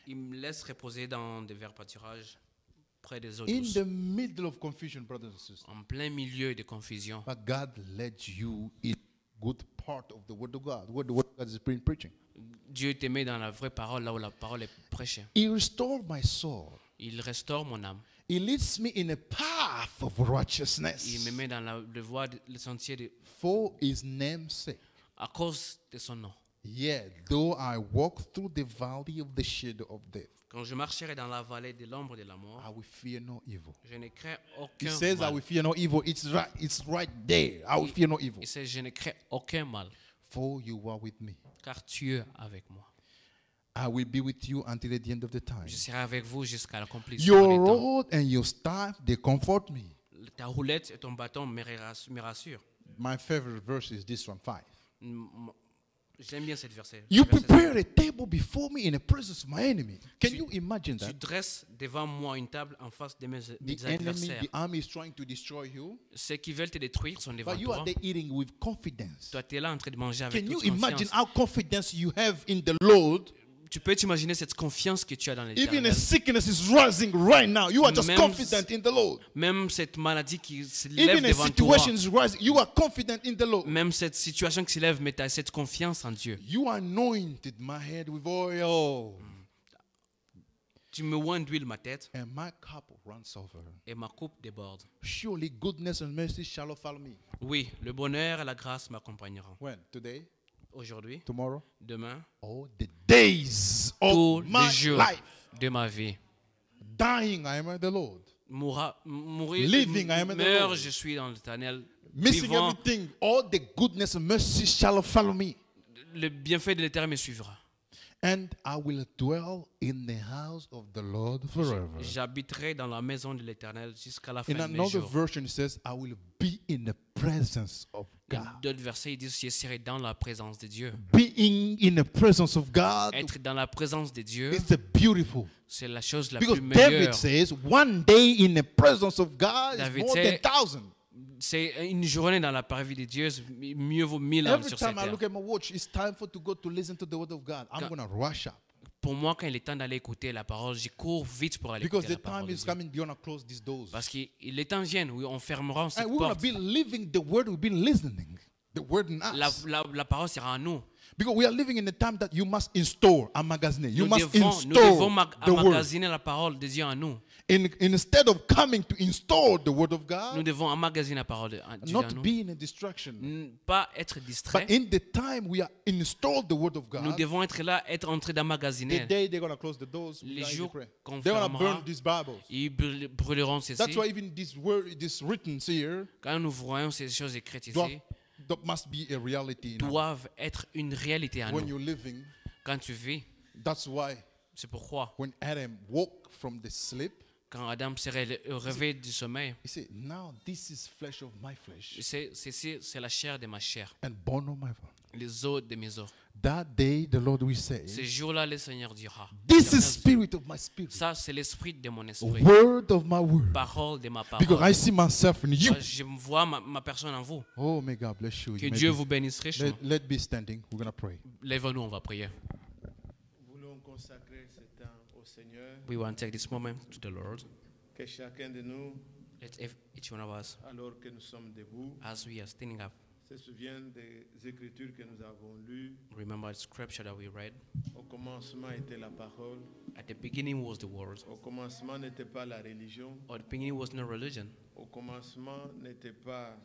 Speaker 2: il me laisse reposer dans des verts pâturages près des eaux
Speaker 3: In
Speaker 2: douces.
Speaker 3: the middle of confusion, brothers and sisters.
Speaker 2: En plein milieu de confusion.
Speaker 3: But God led you in good part of the Word of God. What the Word of God is being preaching.
Speaker 2: Dieu te met dans la vraie parole, là où la parole est prêchée.
Speaker 3: He restored my soul.
Speaker 2: Il restaure mon âme.
Speaker 3: He leads me in a path of
Speaker 2: Il me
Speaker 3: righteousness
Speaker 2: met dans le sentier
Speaker 3: for His name's sake.
Speaker 2: à cause de son nom.
Speaker 3: Yeah, though I walk through the valley of the shadow of death,
Speaker 2: Quand je marcherai dans la vallée de l'ombre de la mort,
Speaker 3: I will fear no evil.
Speaker 2: je ne crains
Speaker 3: He
Speaker 2: aucun
Speaker 3: says, I
Speaker 2: mal.
Speaker 3: will fear no evil. It's right there. I will fear no evil.
Speaker 2: Il sait, je ne crains aucun mal,
Speaker 3: For you are with me.
Speaker 2: car tu es avec moi.
Speaker 3: I will be with you until the end of the time.
Speaker 2: Je serai avec vous jusqu'à l'accomplissement des
Speaker 3: Your
Speaker 2: temps.
Speaker 3: rod and your staff, they comfort me.
Speaker 2: Ta roulette et ton bâton me rassurent.
Speaker 3: My favorite verse is this one, 5.
Speaker 2: J'aime bien cette verset.
Speaker 3: You
Speaker 2: Verset
Speaker 3: prepare a table before me in the presence of my enemy. Can you imagine
Speaker 2: Tu
Speaker 3: that?
Speaker 2: dresses devant moi une table en face de mes
Speaker 3: The enemy,
Speaker 2: adversaires.
Speaker 3: the army is trying to destroy you,
Speaker 2: Ceux qui veulent te détruire sont devant
Speaker 3: but you are
Speaker 2: toi.
Speaker 3: there eating with confidence.
Speaker 2: Toi, tu es là en train de manger avec
Speaker 3: Can you
Speaker 2: toute
Speaker 3: imagine
Speaker 2: confiance.
Speaker 3: how confidence you have in the Lord?
Speaker 2: Tu peux t'imaginer cette confiance que tu as dans
Speaker 3: Even
Speaker 2: l'Éternel.
Speaker 3: a sickness is rising right now. You are just
Speaker 2: Même-
Speaker 3: confident in the Lord.
Speaker 2: Même cette maladie qui se lève
Speaker 3: Even a
Speaker 2: devant toi.
Speaker 3: situation is rising. You are confident in the Lord.
Speaker 2: Même cette situation qui se lève, mais tu as cette confiance en Dieu.
Speaker 3: You anointed my head with oil,
Speaker 2: Tu me oins d'huile ma tête
Speaker 3: and my cup runs over.
Speaker 2: et ma coupe déborde.
Speaker 3: Surely goodness and mercy shall follow me.
Speaker 2: Oui, le bonheur et la grâce m'accompagneront.
Speaker 3: When? Today?
Speaker 2: Aujourd'hui,
Speaker 3: Tomorrow?
Speaker 2: demain,
Speaker 3: All the days
Speaker 2: tous
Speaker 3: of
Speaker 2: les
Speaker 3: my
Speaker 2: jours
Speaker 3: life.
Speaker 2: de ma vie.
Speaker 3: Dying, I am the Lord.
Speaker 2: mourir,
Speaker 3: Living, I am in the
Speaker 2: meurs,
Speaker 3: Lord.
Speaker 2: je suis dans l'Éternel.
Speaker 3: Missing
Speaker 2: Vivant,
Speaker 3: everything, all the goodness and mercy shall follow me.
Speaker 2: le bienfait de l'Éternel me suivra.
Speaker 3: And I will dwell in the house of the Lord forever.
Speaker 2: J'habiterai dans la maison de l'Éternel jusqu'à la fin
Speaker 3: In
Speaker 2: de mes
Speaker 3: another
Speaker 2: jours.
Speaker 3: version, it says, I will be in the presence of
Speaker 2: Dans
Speaker 3: God.
Speaker 2: d'autres versets, ils disent, je serai dans la présence de Dieu.
Speaker 3: Being in the presence of God
Speaker 2: Être dans la présence de Dieu,
Speaker 3: is the beautiful.
Speaker 2: c'est la chose la
Speaker 3: Because
Speaker 2: plus
Speaker 3: David
Speaker 2: meilleure.
Speaker 3: says, one day in the presence of God is
Speaker 2: David
Speaker 3: more than
Speaker 2: said-
Speaker 3: 1,000.
Speaker 2: C'est une journée dans la parole de Dieu, mieux vaut 1000 ans
Speaker 3: Every
Speaker 2: sur cette
Speaker 3: time I
Speaker 2: terre.
Speaker 3: look at my watch, it's time for to go to listen to the word of God. I'm
Speaker 2: Quand-
Speaker 3: going to rush up.
Speaker 2: Pour moi, quand il est temps d'aller écouter la parole, je cours vite pour aller
Speaker 3: Because
Speaker 2: écouter
Speaker 3: the
Speaker 2: la parole
Speaker 3: time
Speaker 2: de
Speaker 3: is
Speaker 2: Dieu.
Speaker 3: coming, you're going to close these doors.
Speaker 2: Parce que les temps viennent où on fermera cette
Speaker 3: And we're going
Speaker 2: porte.
Speaker 3: to be living the word we've been listening. The word in us.
Speaker 2: La parole sera en nous.
Speaker 3: Because we are living in a time that you must install, emmagasiner. You
Speaker 2: Nous
Speaker 3: must
Speaker 2: devons
Speaker 3: install the word.
Speaker 2: emmagasiner la parole de Dieu en nous.
Speaker 3: Instead of coming to install the word of
Speaker 2: Nous
Speaker 3: God,
Speaker 2: devons emmagasiner la parole de Dieu en
Speaker 3: not
Speaker 2: nous.
Speaker 3: be in a distraction.
Speaker 2: Pas être distrait.
Speaker 3: But in the time we are installed the word of
Speaker 2: Nous
Speaker 3: God,
Speaker 2: devons être là, être en train
Speaker 3: the
Speaker 2: d'emmagasiner.
Speaker 3: day they're going to close the doors,
Speaker 2: Les
Speaker 3: we're gonna
Speaker 2: jours
Speaker 3: pray.
Speaker 2: qu'on
Speaker 3: They're going to
Speaker 2: fermera,
Speaker 3: burn these Bibles.
Speaker 2: ils brûleront ceci.
Speaker 3: That's why even this word, this written here,
Speaker 2: Quand nous voyons ces choses écrites
Speaker 3: doit-
Speaker 2: ici,
Speaker 3: that must be a reality in our-
Speaker 2: doivent être une réalité en
Speaker 3: when
Speaker 2: nous.
Speaker 3: you're living.
Speaker 2: Quand tu vis,
Speaker 3: That's why
Speaker 2: c'est pourquoi,
Speaker 3: when Adam woke from the sleep,
Speaker 2: quand Adam serait au réveil du sommeil,
Speaker 3: he said, "Now this is flesh of my flesh
Speaker 2: c'est la chair de ma chair,
Speaker 3: and bone of my bone."
Speaker 2: les os de mes os.
Speaker 3: That day, the Lord will say,
Speaker 2: Ce jour-là, le Seigneur dira,
Speaker 3: "This is spirit of my spirit,
Speaker 2: ça c'est l'esprit de mon esprit,
Speaker 3: word of my word."
Speaker 2: parole de ma
Speaker 3: Because I
Speaker 2: parole.
Speaker 3: see myself in you.
Speaker 2: Moi, je vois ma personne en vous.
Speaker 3: Oh, may God bless you.
Speaker 2: Que
Speaker 3: May
Speaker 2: Dieu
Speaker 3: be-
Speaker 2: vous bénisse richement.
Speaker 3: let be standing. We're gonna pray.
Speaker 2: Lève-nous, on va prier.
Speaker 1: Voulons consacrer ce temps au Seigneur,
Speaker 2: We want to take this moment to the Lord.
Speaker 1: que chacun de nous,
Speaker 2: Let each one of us,
Speaker 1: alors que nous sommes debout,
Speaker 2: as we are standing up,
Speaker 1: se souvienne des Écritures que nous avons lues.
Speaker 2: remember the scripture that we read.
Speaker 1: Au commencement était la parole.
Speaker 2: At the beginning was the word.
Speaker 1: Au commencement n'était pas la religion.
Speaker 2: At the beginning was no religion.
Speaker 1: Au commencement n'était pas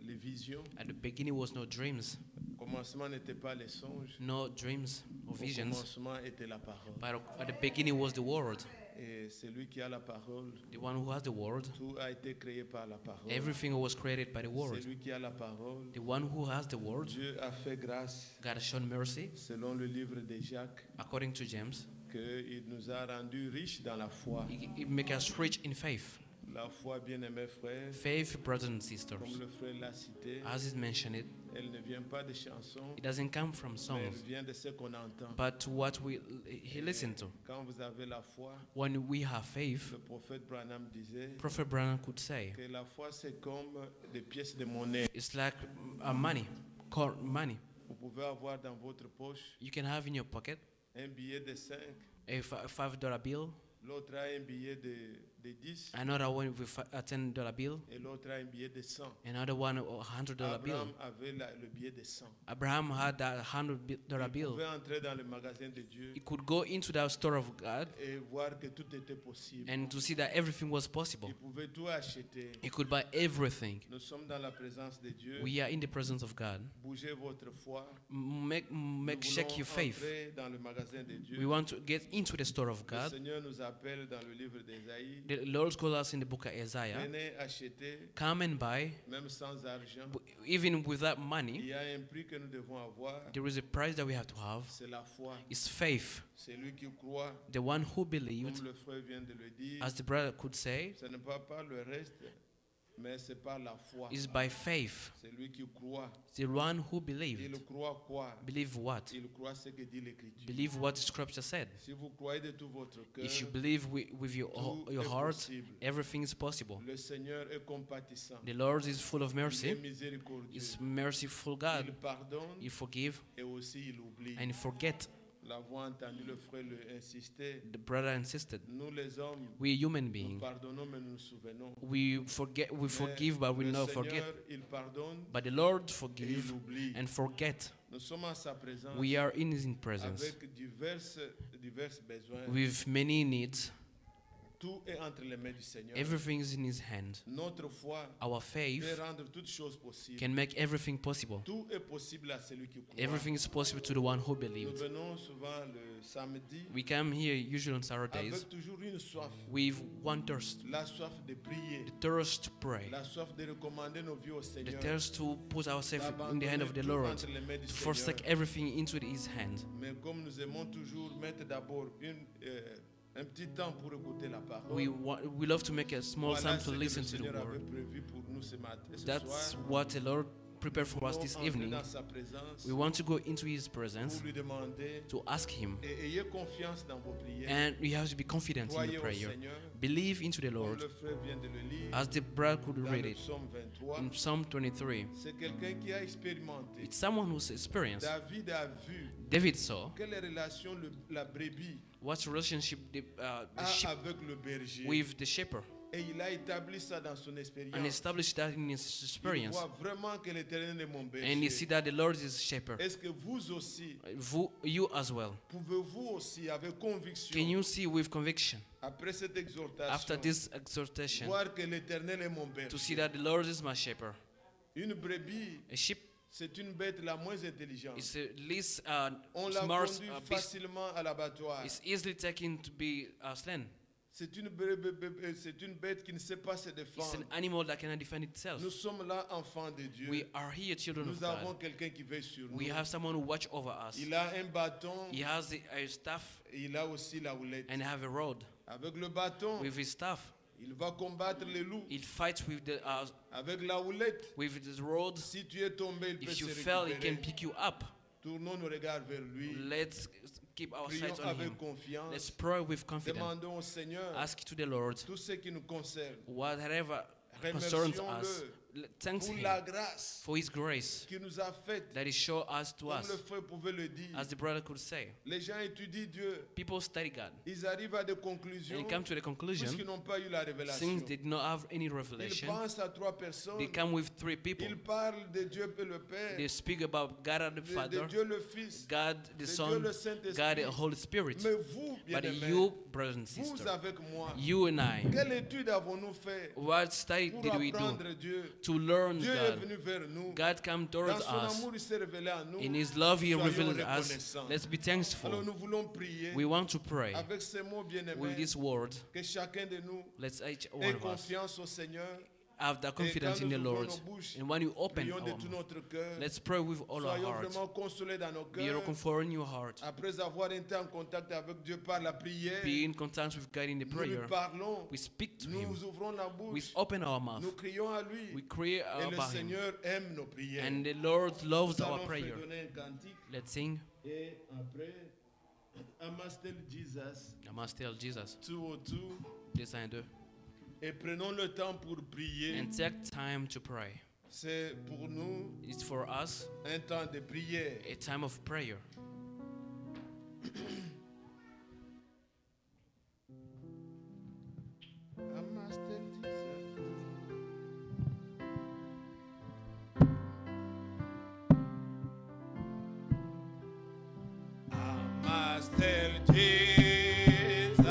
Speaker 1: les visions.
Speaker 2: At the beginning was no dreams.
Speaker 1: Au commencement n'était pas les songes.
Speaker 2: No dreams or
Speaker 1: Au
Speaker 2: visions.
Speaker 1: commencement était la parole.
Speaker 2: But at the beginning was the word.
Speaker 1: Et celui qui a la parole,
Speaker 2: The one who has the word.
Speaker 1: tout a été créé par la parole.
Speaker 2: Everything was created by the word.
Speaker 1: Celui qui a la parole,
Speaker 2: The one who has the word.
Speaker 1: Dieu a fait grâce,
Speaker 2: God has shown mercy,
Speaker 1: selon le livre de Jacques,
Speaker 2: according to James.
Speaker 1: qu'il nous a rendus riches dans la foi.
Speaker 2: He make us rich in faith.
Speaker 1: La foi, bien-aimés frères,
Speaker 2: Faith, brothers and sisters.
Speaker 1: comme le frère l'a cité,
Speaker 2: As is mentioned it,
Speaker 1: elle ne vient pas de chansons,
Speaker 2: it doesn't come from
Speaker 1: mais elle
Speaker 2: songs,
Speaker 1: vient de ce qu'on entend.
Speaker 2: but what he listened to.
Speaker 1: Quand vous avez la foi,
Speaker 2: When we have faith,
Speaker 1: le prophète Branham disait
Speaker 2: Prophet Branham could say,
Speaker 1: que la foi c'est comme des pièces de monnaie.
Speaker 2: it's like money, money.
Speaker 1: Vous pouvez avoir dans votre poche
Speaker 2: You can have in your pocket
Speaker 1: un billet de 5,
Speaker 2: a $5 bill,
Speaker 1: l'autre a un billet de 10
Speaker 2: another one with a $10 bill,
Speaker 1: et l'autre a un billet de 100.
Speaker 2: another one a $100 bill.
Speaker 1: Abraham avait le billet de 100.
Speaker 2: Abraham had that $100
Speaker 1: Il
Speaker 2: bill.
Speaker 1: pouvait entrer dans le magasin de Dieu
Speaker 2: He could go into the store of God
Speaker 1: et voir que tout était possible.
Speaker 2: and to see that everything was possible.
Speaker 1: Il pouvait tout acheter.
Speaker 2: He could buy everything.
Speaker 1: Nous sommes dans la présence de Dieu.
Speaker 2: We are in the presence of God.
Speaker 1: Bougez votre foi.
Speaker 2: Make
Speaker 1: Nous
Speaker 2: shake
Speaker 1: voulons
Speaker 2: your faith.
Speaker 1: entrer dans le magasin de Dieu.
Speaker 2: We want to get into the store of
Speaker 1: Le
Speaker 2: God.
Speaker 1: Seigneur nous appelle dans le livre d'Ésaïe.
Speaker 2: The Lord calls us in the book of Isaiah.
Speaker 1: Venez acheter,
Speaker 2: Come and buy,
Speaker 1: même sans argent.
Speaker 2: even without
Speaker 1: Il
Speaker 2: money.
Speaker 1: y a un prix que nous devons avoir.
Speaker 2: There is a price that we have to have.
Speaker 1: C'est la foi.
Speaker 2: It's faith.
Speaker 1: C'est lui qui croit,
Speaker 2: The one who believed,
Speaker 1: comme le frère vient de le dire.
Speaker 2: as the brother could say,
Speaker 1: Ce n'est pas par le reste, mais c'est par la foi.
Speaker 2: is by faith.
Speaker 1: C'est lui qui croit.
Speaker 2: The one who
Speaker 1: Il
Speaker 2: believed.
Speaker 1: croit quoi?
Speaker 2: Believe what?
Speaker 1: Il croit ce que dit l'Écriture.
Speaker 2: Believe what the scripture said.
Speaker 1: Si vous croyez de tout votre cœur,
Speaker 2: If you believe with your
Speaker 1: tout est
Speaker 2: heart,
Speaker 1: possible.
Speaker 2: everything is possible.
Speaker 1: Le Seigneur est compatissant.
Speaker 2: The Lord is full of
Speaker 1: Il est
Speaker 2: mercy.
Speaker 1: miséricordieux.
Speaker 2: Is merciful
Speaker 1: Il
Speaker 2: God.
Speaker 1: pardonne
Speaker 2: He forgive
Speaker 1: et aussi il oublie.
Speaker 2: and forget.
Speaker 1: L'avons entendu le frère le insister.
Speaker 2: The brother insisted.
Speaker 1: Nous les hommes,
Speaker 2: We human
Speaker 1: nous
Speaker 2: beings.
Speaker 1: pardonnons mais nous nous souvenons.
Speaker 2: We forget. We
Speaker 1: Mais
Speaker 2: forgive, but we
Speaker 1: le
Speaker 2: not
Speaker 1: Seigneur,
Speaker 2: forget.
Speaker 1: il pardonne
Speaker 2: But the Lord
Speaker 1: et il
Speaker 2: forgive
Speaker 1: oublie.
Speaker 2: and forget.
Speaker 1: Nous sommes en sa présence
Speaker 2: We are in His presence
Speaker 1: avec divers besoins.
Speaker 2: with many needs.
Speaker 4: Tout est entre les mains du Seigneur.
Speaker 2: Everything is in His hand.
Speaker 4: Notre foi
Speaker 2: Our
Speaker 4: peut
Speaker 2: faith
Speaker 4: rendre toutes choses possibles.
Speaker 2: can make everything possible.
Speaker 4: Tout est possible à celui qui croit.
Speaker 2: Everything is possible to the one who
Speaker 4: Nous
Speaker 2: believes.
Speaker 4: venons souvent le samedi
Speaker 2: We come here usually on Saturdays
Speaker 4: avec toujours une soif.
Speaker 2: with one thirst.
Speaker 4: La soif de prier.
Speaker 2: The thirst to pray.
Speaker 4: La soif de recommander nos vies au
Speaker 2: The
Speaker 4: Seigneur.
Speaker 2: thirst to put ourselves in the
Speaker 4: D'abandonner
Speaker 2: hand of the
Speaker 4: tout
Speaker 2: Lord.
Speaker 4: entre les mains du
Speaker 2: To
Speaker 4: Seigneur.
Speaker 2: forsake everything into His hand.
Speaker 4: Mais comme nous aimons toujours mettre d'abord un petit temps pour écouter la parole.
Speaker 2: We love to make a small
Speaker 4: Voilà
Speaker 2: time
Speaker 4: ce
Speaker 2: to
Speaker 4: que le
Speaker 2: listen to the
Speaker 4: Seigneur avait
Speaker 2: word.
Speaker 4: prévu pour nous ce matin, ce
Speaker 2: That's
Speaker 4: soir.
Speaker 2: what the Lord prepared for us
Speaker 4: Nous
Speaker 2: this
Speaker 4: allons entrer
Speaker 2: evening.
Speaker 4: dans sa présence
Speaker 2: We want to go into His presence
Speaker 4: pour lui demander
Speaker 2: to ask Him.
Speaker 4: et ayez confiance dans vos prières.
Speaker 2: And we have to be confident in
Speaker 4: Croyez
Speaker 2: the
Speaker 4: au
Speaker 2: prayer.
Speaker 4: Seigneur.
Speaker 2: Believe into the
Speaker 4: Comme
Speaker 2: Lord.
Speaker 4: le frère vient de le lire
Speaker 2: As the brother could
Speaker 4: dans
Speaker 2: read
Speaker 4: le
Speaker 2: it
Speaker 4: psaume 23.
Speaker 2: in Psalm 23.
Speaker 4: C'est quelqu'un qui a expérimenté.
Speaker 2: It's someone who's experienced.
Speaker 4: David a vu
Speaker 2: David saw
Speaker 4: quelle relation la brebis
Speaker 2: what relationship the
Speaker 4: a
Speaker 2: sheep
Speaker 4: avec le berger.
Speaker 2: with the shepherd
Speaker 4: Et il a établi ça dans son expérience.
Speaker 2: and established that in his
Speaker 4: Il
Speaker 2: experience.
Speaker 4: voit vraiment que l'Éternel est mon berger.
Speaker 2: And you see that the Lord is shepherd.
Speaker 4: Est-ce que vous aussi,
Speaker 2: You as well.
Speaker 4: pouvez-vous aussi, avec conviction,
Speaker 2: Can you see with conviction
Speaker 4: après cette exhortation,
Speaker 2: after this exhortation
Speaker 4: voir que l'Éternel est mon berger?
Speaker 2: to see that the Lord is my shepherd?
Speaker 4: Une brebis,
Speaker 2: A sheep
Speaker 4: c'est une bête la moins intelligente.
Speaker 2: is the least
Speaker 4: On la
Speaker 2: smart
Speaker 4: conduit
Speaker 2: beast.
Speaker 4: facilement à l'abattoir.
Speaker 2: It's easily taken to be slain.
Speaker 4: C'est une bête qui ne sait pas se
Speaker 2: It's
Speaker 4: défendre.
Speaker 2: an animal that cannot defend itself.
Speaker 4: Nous sommes là, enfants de Dieu.
Speaker 2: We are here, children of
Speaker 4: Nous avons
Speaker 2: God.
Speaker 4: quelqu'un qui veille sur nous.
Speaker 2: We have someone who watch over us.
Speaker 4: Il a un bâton
Speaker 2: He has a staff
Speaker 4: et il a aussi la houlette.
Speaker 2: and have a rod.
Speaker 4: Avec le bâton,
Speaker 2: With his staff,
Speaker 4: il va combattre les loups.
Speaker 2: he fights with
Speaker 4: Avec la houlette,
Speaker 2: his rod.
Speaker 4: si tu es tombé, il peut
Speaker 2: If
Speaker 4: se
Speaker 2: you fell, he can
Speaker 4: récupérer.
Speaker 2: pick you up.
Speaker 4: Tournons nos regards vers lui.
Speaker 2: Let's keep our
Speaker 4: Prions
Speaker 2: sights on
Speaker 4: avec
Speaker 2: him.
Speaker 4: confiance.
Speaker 2: Let's pray with confidence.
Speaker 4: Demandons au Seigneur
Speaker 2: Ask to the Lord
Speaker 4: tout ce qui nous concerne.
Speaker 2: whatever concerns us.
Speaker 4: Remercions-le
Speaker 2: Thanks
Speaker 4: pour
Speaker 2: him
Speaker 4: la grâce
Speaker 2: for his grace
Speaker 4: qu'il nous a faite.
Speaker 2: that he showed us to
Speaker 4: Comme
Speaker 2: us.
Speaker 4: le frère pouvait le dire.
Speaker 2: As the brother could say,
Speaker 4: Les gens étudient Dieu.
Speaker 2: people study God
Speaker 4: Ils arrivent à des conclusions
Speaker 2: and come to the conclusion
Speaker 4: puisqu'ils n'ont pas eu la révélation.
Speaker 2: since they did not have any
Speaker 4: Ils
Speaker 2: revelation.
Speaker 4: pensent à trois personnes.
Speaker 2: They come with three people.
Speaker 4: Ils parlent de Dieu le Père,
Speaker 2: They speak about God the
Speaker 4: de
Speaker 2: Father,
Speaker 4: Dieu le Fils,
Speaker 2: God the
Speaker 4: de Dieu
Speaker 2: Son,
Speaker 4: le Saint-Esprit.
Speaker 2: God the Holy Spirit.
Speaker 4: Mais vous,
Speaker 2: But
Speaker 4: bien-aimés,
Speaker 2: you, brothers and
Speaker 4: vous
Speaker 2: sisters,
Speaker 4: avec moi,
Speaker 2: you and I,
Speaker 4: quelle étude avons-nous fait
Speaker 2: what study
Speaker 4: pour
Speaker 2: did we do
Speaker 4: apprendre Dieu?
Speaker 2: to learn
Speaker 4: Dieu est
Speaker 2: God?
Speaker 4: venu vers nous.
Speaker 2: God came
Speaker 4: Dans
Speaker 2: towards
Speaker 4: son
Speaker 2: us.
Speaker 4: amour, il s'est révélé à nous.
Speaker 2: In His love, He
Speaker 4: Soyons
Speaker 2: revealed us.
Speaker 4: reconnaissants.
Speaker 2: Let's be
Speaker 4: Alors
Speaker 2: thankful.
Speaker 4: nous voulons prier
Speaker 2: We want to pray
Speaker 4: avec ces mots
Speaker 2: with
Speaker 4: bien-aimés,
Speaker 2: this word.
Speaker 4: que chacun de nous
Speaker 2: Let's each one
Speaker 4: ait
Speaker 2: of us
Speaker 4: confiance au Seigneur.
Speaker 2: have that
Speaker 4: Et
Speaker 2: confidence
Speaker 4: quand
Speaker 2: in the
Speaker 4: nous
Speaker 2: Lord.
Speaker 4: ouvrons nos bouches,
Speaker 2: And when you open
Speaker 4: prions de
Speaker 2: our
Speaker 4: tout
Speaker 2: mouth,
Speaker 4: notre cœur.
Speaker 2: let's pray with all our
Speaker 4: Soyons
Speaker 2: heart.
Speaker 4: vraiment consolés dans nos
Speaker 2: Be
Speaker 4: cœurs.
Speaker 2: comfort in your heart.
Speaker 4: Après avoir été en contact avec Dieu par la prière,
Speaker 2: Be in contact with God in the
Speaker 4: nous
Speaker 2: prayer.
Speaker 4: lui parlons,
Speaker 2: We speak to Him.
Speaker 4: nous ouvrons la
Speaker 2: We
Speaker 4: bouche,
Speaker 2: open our mouth.
Speaker 4: nous crions à lui.
Speaker 2: We cry
Speaker 4: Et le
Speaker 2: about Him.
Speaker 4: Seigneur aime nos prières.
Speaker 2: And the Lord loves
Speaker 4: Nous
Speaker 2: our
Speaker 4: allons
Speaker 2: prayer.
Speaker 4: donner un cantique
Speaker 2: Let's sing.
Speaker 4: et après, Amastel Jesus,
Speaker 2: I must tell Jesus.
Speaker 4: 202,
Speaker 2: Dessin 2.
Speaker 4: et prenons le temps pour prier.
Speaker 2: And take time to pray.
Speaker 4: C'est pour nous
Speaker 2: It's for us
Speaker 4: un temps de prière.
Speaker 2: a time of prayer.
Speaker 4: Amastel Jesus. Amastel Jesus,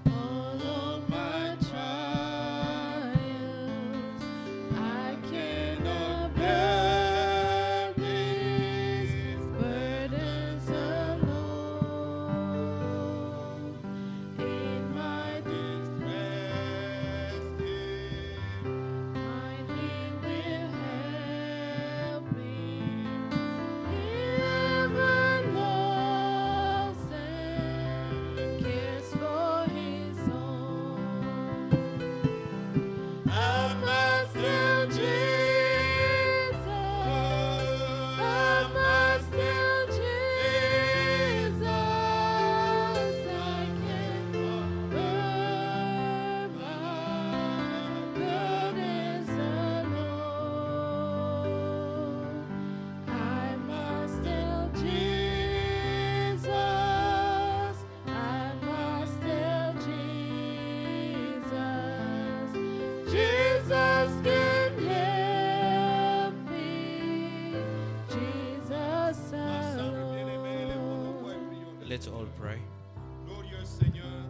Speaker 5: All of my trials, I cannot bear these burdens alone. In my
Speaker 4: distress,
Speaker 5: kindly will help me. Heaven loves and cares for His own. Amastel Jesus, Amastel Jesus, I can bear my burdens alone. I must tell Jesus, I must tell Jesus, Jesus can help me, Jesus
Speaker 4: ensemble, bien-aimés, élevons nos voix et
Speaker 5: alone.
Speaker 4: prions.
Speaker 2: Let's all pray.
Speaker 4: Glorieux Seigneur,